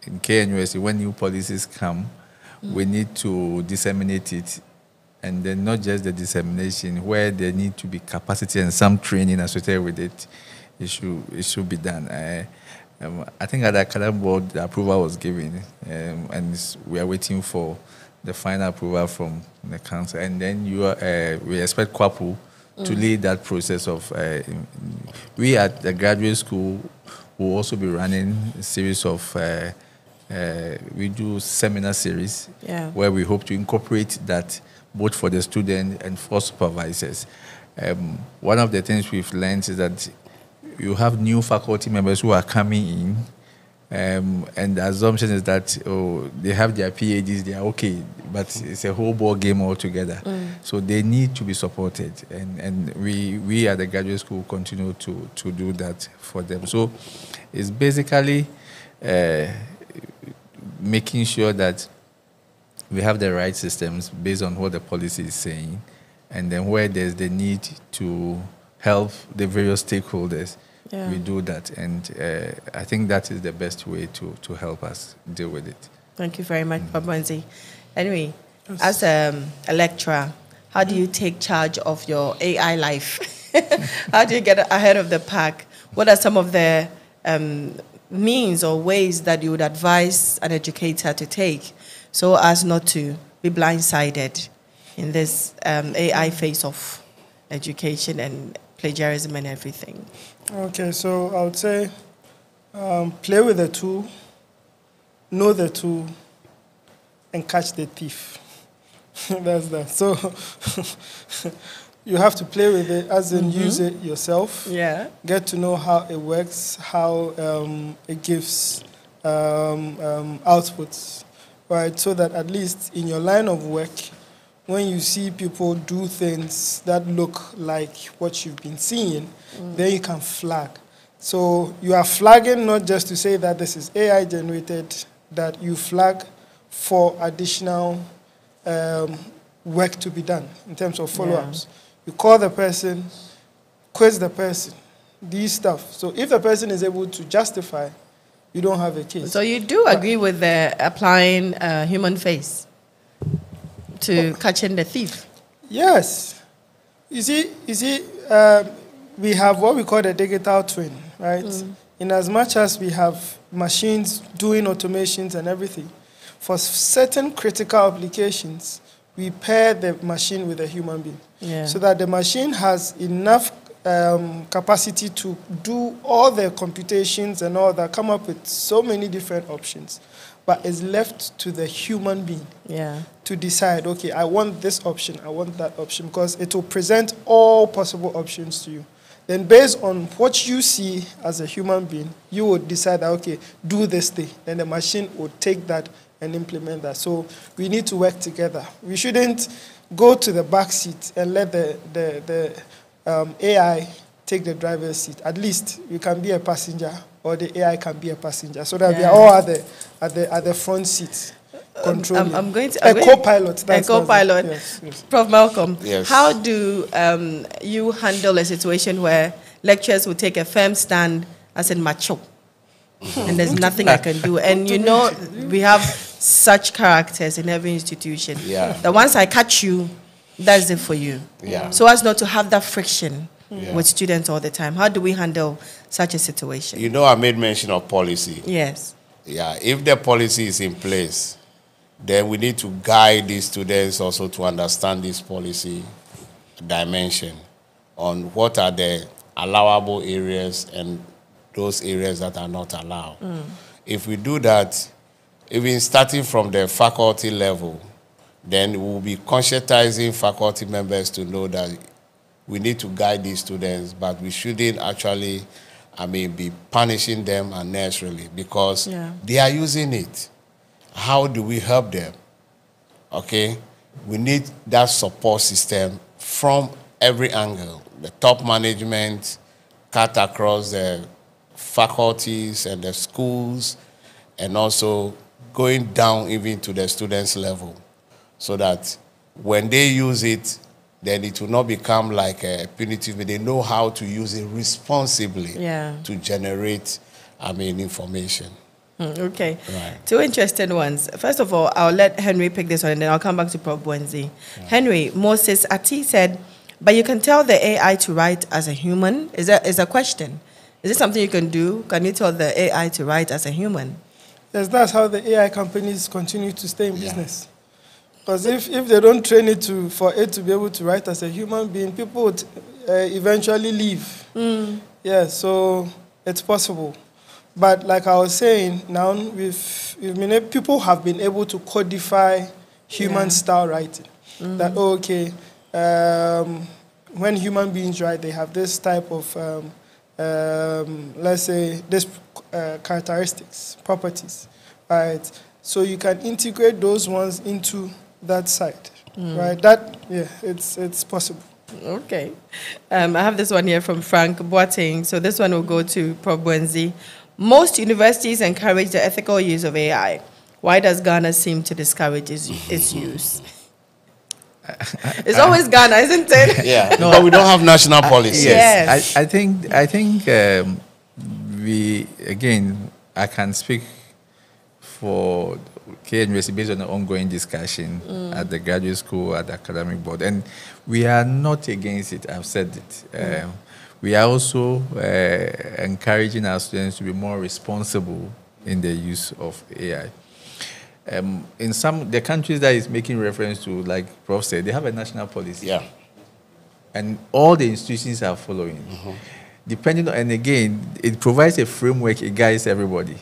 in KNUST, when new policies come, we need to disseminate it. And then not just the dissemination, where there need to be capacity and some training associated with it, it should be done. I think at the academic board, the approval was given, and we are waiting for the final approval from the council. And then we expect KWAPU to lead that process of. We at the graduate school will also be running a series of. We do seminar series where we hope to incorporate that both for the student and for supervisors. One of the things we've learned is that you have new faculty members who are coming in, and the assumption is that they have their PhDs, they are okay, but it's a whole ball game altogether. So they need to be supported, and we at the graduate school continue to do that for them. So it's basically making sure that we have the right systems based on what the policy is saying, and then where there's the need to help the various stakeholders, we do that. And I think that is the best way to help us deal with it. Thank you very much, Prof. Wenzi. Anyway, as a lecturer, how do you take charge of your AI life? How do you get ahead of the pack? What are some of the means or ways that you would advise an educator to take so as not to be blindsided in this AI phase of education and plagiarism and everything? Okay, so I would say play with the tool, know the tool, and catch the thief. That's that. So you have to play with it, as in use it yourself. Yeah. Get to know how it works, how it gives outputs, right? So that at least in your line of work, when you see people do things that look like what you've been seeing, then you can flag. So you are flagging not just to say that this is AI generated, that you flag for additional work to be done in terms of follow-ups. You call the person, quiz the person, these stuff. So if the person is able to justify, you don't have a case. So you do agree with the applying human face to catching the thief? Yes. You see, we have what we call the digital twin, right? In as much as we have machines doing automations and everything, for certain critical applications, we pair the machine with a human being, so that the machine has enough capacity to do all the computations and all that, come up with so many different options, but is left to the human being to decide, okay, I want this option, I want that option, because it will present all possible options to you. Then based on what you see as a human being, you would decide that, okay, do this thing. Then the machine would take that and implement that. So we need to work together. We shouldn't go to the back seat and let the AI take the driver's seat. At least you can be a passenger, or the AI can be a passenger, so that they are all at the front seat. I'm going to... A co-pilot. A co-pilot. Yes. Prof. Malcolm, Yes. how do you handle a situation where lecturers will take a firm stand as in macho, and there's nothing I can do? And you know, we have such characters in every institution. That once I catch you, that's it for you. So as not to have that friction with students all the time. How do we handle such a situation? You know, I made mention of policy. Yes. If the policy is in place, then we need to guide these students also to understand this policy dimension on what are the allowable areas and those areas that are not allowed. If we do that, even starting from the faculty level, then we'll be conscientizing faculty members to know that we need to guide these students, but we shouldn't actually, be punishing them unnecessarily, because they are using it. How do we help them? Okay? We need that support system from every angle. The top management, cut across the faculties and the schools, and also going down even to the students' level, so that when they use it, then it will not become like a punitive, but they know how to use it responsibly to generate, information. Okay. Right. Two interesting ones. First of all, I'll let Henry pick this one, and then I'll come back to Prof. Bwenzi. Henry, Moses Ati said, but you can tell the AI to write as a human? Is a question. Is it something you can do? Can you tell the AI to write as a human? Yes, that's how the AI companies continue to stay in business. Because if they don't train it for it to be able to write as a human being, people would eventually leave. Yeah, so it's possible. But like I was saying, now people have been able to codify human-style writing. That, when human beings write, they have this type of, let's say, this characteristics, properties, right? So you can integrate those ones into that side, right? It's possible. Okay. I have this one here from Frank Boateng. So this one will go to Prof. Bwenzi. Most universities encourage the ethical use of AI. Why does Ghana seem to discourage its use? It's always Ghana, isn't it? No, but we don't have national policies. Yes. I think I can speak for KNUST based on the ongoing discussion at the graduate school, at the academic board, and we are not against it. I've said it. We are also encouraging our students to be more responsible in the use of AI. In the countries that is making reference to, like Prof said, they have a national policy. And all the institutions are following. Depending on, and again, it provides a framework, it guides everybody.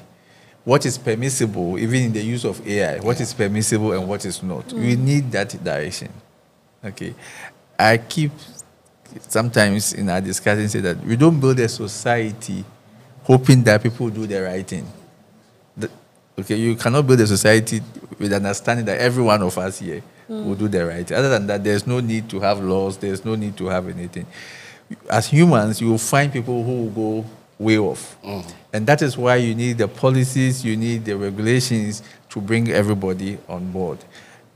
What is permissible, even in the use of AI, what is permissible and what is not. We need that direction. Okay. I keep sometimes in our discussion say that we don't build a society hoping that people do the right thing. Okay, you cannot build a society with understanding that every one of us here will do the right. Other than that, there's no need to have laws. There's no need to have anything. As humans, you will find people who will go way off. And that is why you need the policies, you need the regulations to bring everybody on board.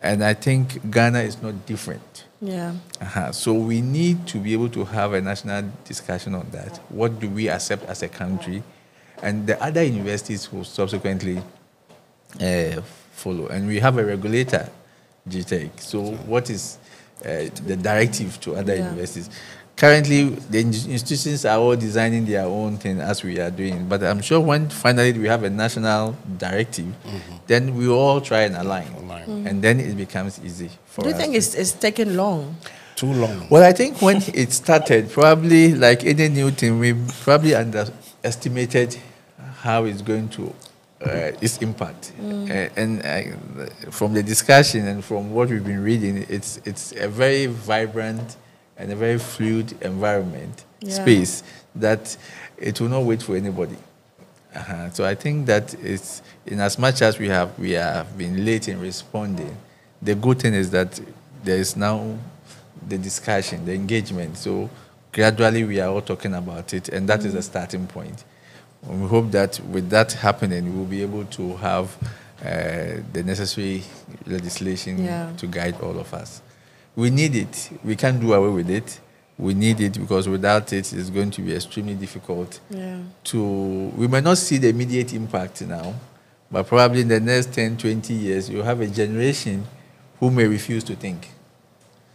And I think Ghana is not different. Yeah. So we need to be able to have a national discussion on that. What do we accept as a country? And the other universities will subsequently follow. And we have a regulator, GTEC. So what is the directive to other universities? Currently, the institutions are all designing their own thing as we are doing. But I'm sure when finally we have a national directive, then we all try and align. And then it becomes easy for us. Do you think it's taken long? Too long. Well, I think when it started, probably like any new thing, we probably underestimated how it's going to, its impact. From the discussion and from what we've been reading, it's a very vibrant and a very fluid environment, space, that it will not wait for anybody. So I think that it's, in as much as we have been late in responding, the good thing is that there is now the discussion, the engagement. So gradually we are all talking about it, and that is a starting point. And we hope that with that happening, we will be able to have the necessary legislation to guide all of us. We need it. We can't do away with it. We need it because without it, it's going to be extremely difficult we may not see the immediate impact now, but probably in the next 10, 20 years, you'll have a generation who may refuse to think.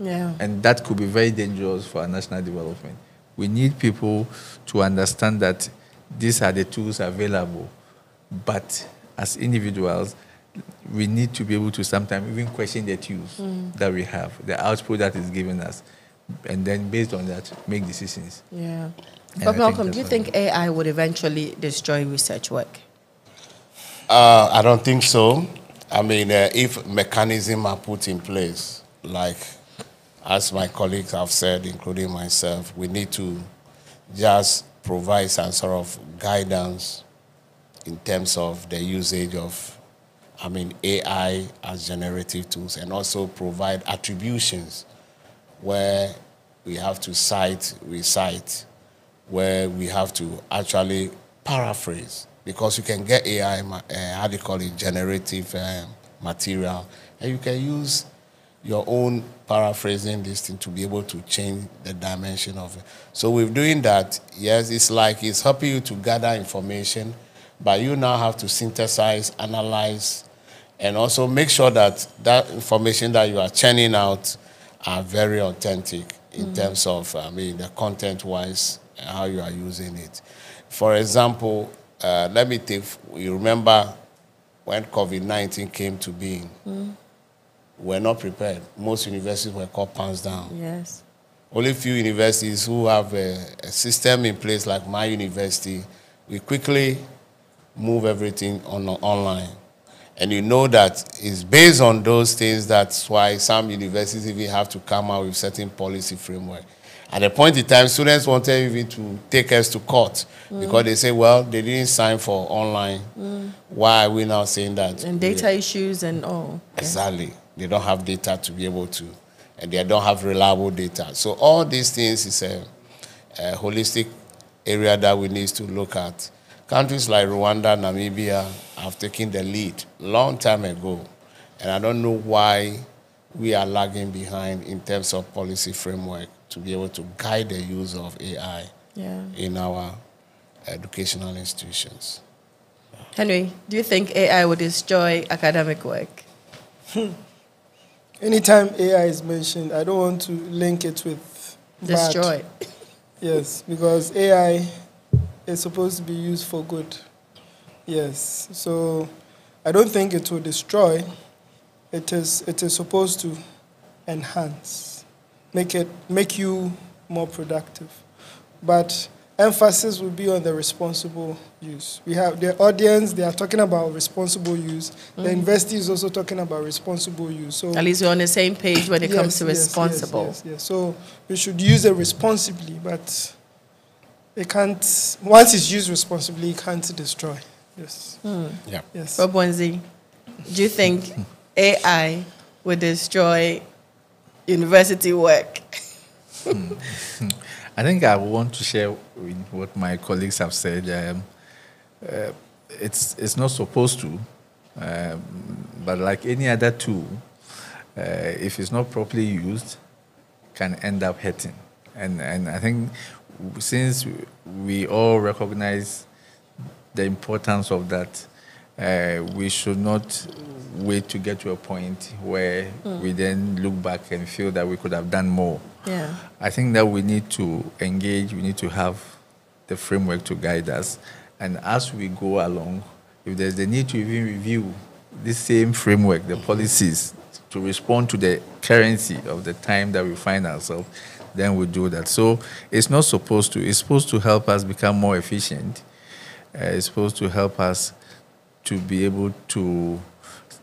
And that could be very dangerous for our national development. We need people to understand that these are the tools available, but as individuals, we need to be able to sometimes even question the tools that we have, the output that is given us, and then based on that, make decisions. But Malcolm, do you think AI would eventually destroy research work? I don't think so. I mean, if mechanisms are put in place, like as my colleagues have said, including myself, we need to just provide some sort of guidance in terms of the usage of, AI as generative tools, and also provide attributions where we have to recite, where we have to actually paraphrase, because you can get AI, generative material, and you can use your own paraphrasing this thing to be able to change the dimension of it. So with doing that, yes, it's helping you to gather information, but you now have to synthesize, analyze, and also make sure that that information that you are churning out are very authentic in terms of, the content-wise, how you are using it. For example, let me take, you remember when COVID-19 came to being, we're not prepared. Most universities were called pants down. Yes. Only few universities who have a system in place, like my university, we quickly move everything online. And you know that it's based on those things. That's why some universities even have to come out with certain policy framework. At a point in time, students wanted even to take us to court because they say, well, they didn't sign for online. Why are we now saying that? And data issues and all. Exactly. They don't have data to be able to, and they don't have reliable data. So all these things is a holistic area that we need to look at. Countries like Rwanda, Namibia have taken the lead long time ago, and I don't know why we are lagging behind in terms of policy framework to be able to guide the use of AI in our educational institutions. Henry, do you think AI would destroy academic work? Anytime AI is mentioned, I don't want to link it with destroy. Bad. Yes, because AI is supposed to be used for good. Yes, so I don't think it will destroy. It is supposed to enhance, make you more productive. But emphasis will be on the responsible use. We have the audience, they are talking about responsible use. The university is also talking about responsible use. So at least we're on the same page when it comes to responsible. Yes. So we should use it responsibly, but it can't, once it's used responsibly, it can't destroy. Yes. Yeah. Yes. Bob Wenzi, do you think AI will destroy university work? I think I want to share with what my colleagues have said. It's not supposed to, but like any other tool, if it's not properly used, can end up hurting. And I think since we all recognize the importance of that, we should not wait to get to a point where we then look back and feel that we could have done more. Yeah. I think that we need to engage, we need to have the framework to guide us. And as we go along, if there's the need to even review this same framework, the policies, to respond to the currency of the time that we find ourselves, then we do that. So it's not supposed to. It's supposed to help us become more efficient. It's supposed to help us to be able to,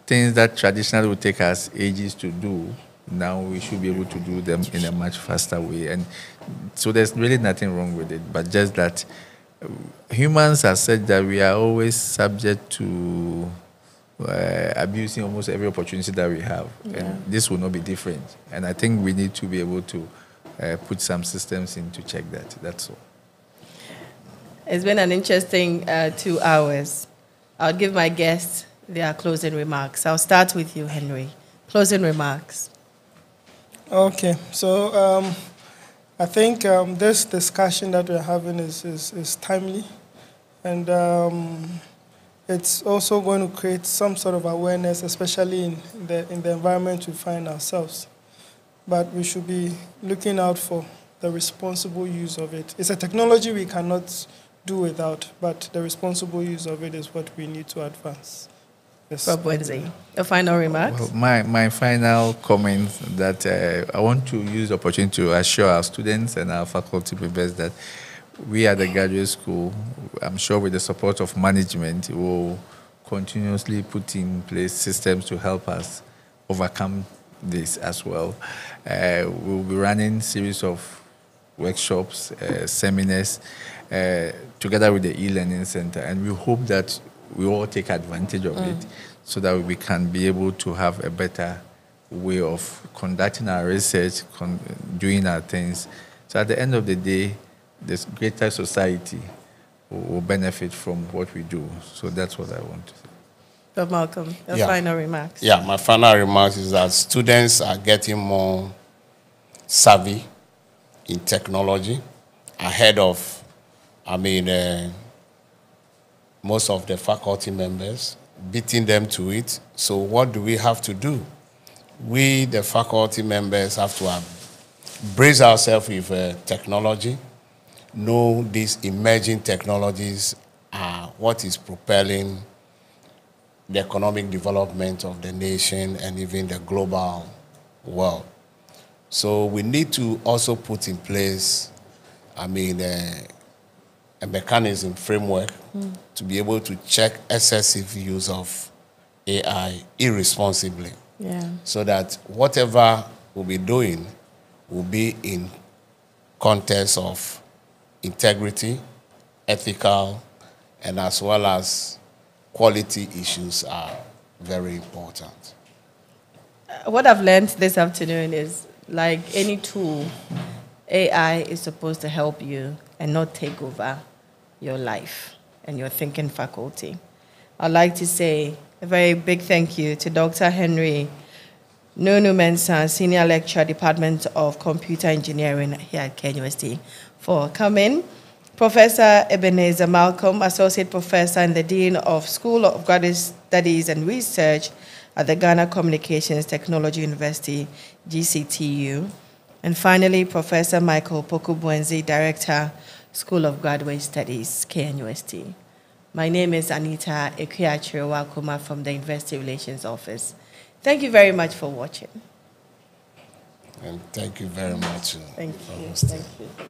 things that traditionally would take us ages to do, now we should be able to do them in a much faster way. And so there's really nothing wrong with it, but just that humans are such that we are always subject to abusing almost every opportunity that we have. Yeah. And this will not be different. And I think we need to be able to put some systems in to check that. That's all. It's been an interesting 2 hours. I'll give my guests their closing remarks. I'll start with you, Henry. Closing remarks. Okay, so I think this discussion that we're having is timely, and it's also going to create some sort of awareness, especially in the environment we find ourselves. But we should be looking out for the responsible use of it. It's a technology we cannot do without, but the responsible use of it is what we need to advance. Yes. Bob Wenzi, your final remarks? Well, my final comment that I want to use the opportunity to assure our students and our faculty members that we at the graduate school, I'm sure with the support of management, will continuously put in place systems to help us overcome this as well. We'll be running a series of workshops, seminars, together with the e-learning center, and we hope that we all take advantage of it so that we can be able to have a better way of conducting our research, doing our things. So at the end of the day, this greater society will benefit from what we do. So that's what I want to say. Bob Malcolm, your final remarks. Yeah, my final remarks is that students are getting more savvy in technology ahead of, most of the faculty members, beating them to it. So what do we have to do? We, the faculty members, have to brace ourselves with technology, know these emerging technologies are what is propelling the economic development of the nation and even the global world. So we need to also put in place, a mechanism, framework, to be able to check excessive use of AI irresponsibly. Yeah. So that whatever we'll be doing will be in context of integrity, ethical, and as well as quality issues are very important. What I've learned this afternoon is, like any tool, AI is supposed to help you and not take over your life and your thinking faculty. I'd like to say a very big thank you to Dr. Henry Nunu Mensah, Senior Lecturer, Department of Computer Engineering here at KNUST, for coming. Professor Ebenezer Malcolm, Associate Professor and the Dean of School of Graduate Studies and Research at the Ghana Communications Technology University, GCTU. And finally, Professor Michael Poku-Buenzi, Director, School of Graduate Studies, KNUST. My name is Anita Ekuya-Chirewakuma from the Investor Relations Office. Thank you very much for watching. And thank you very much. Thank you. Thank you.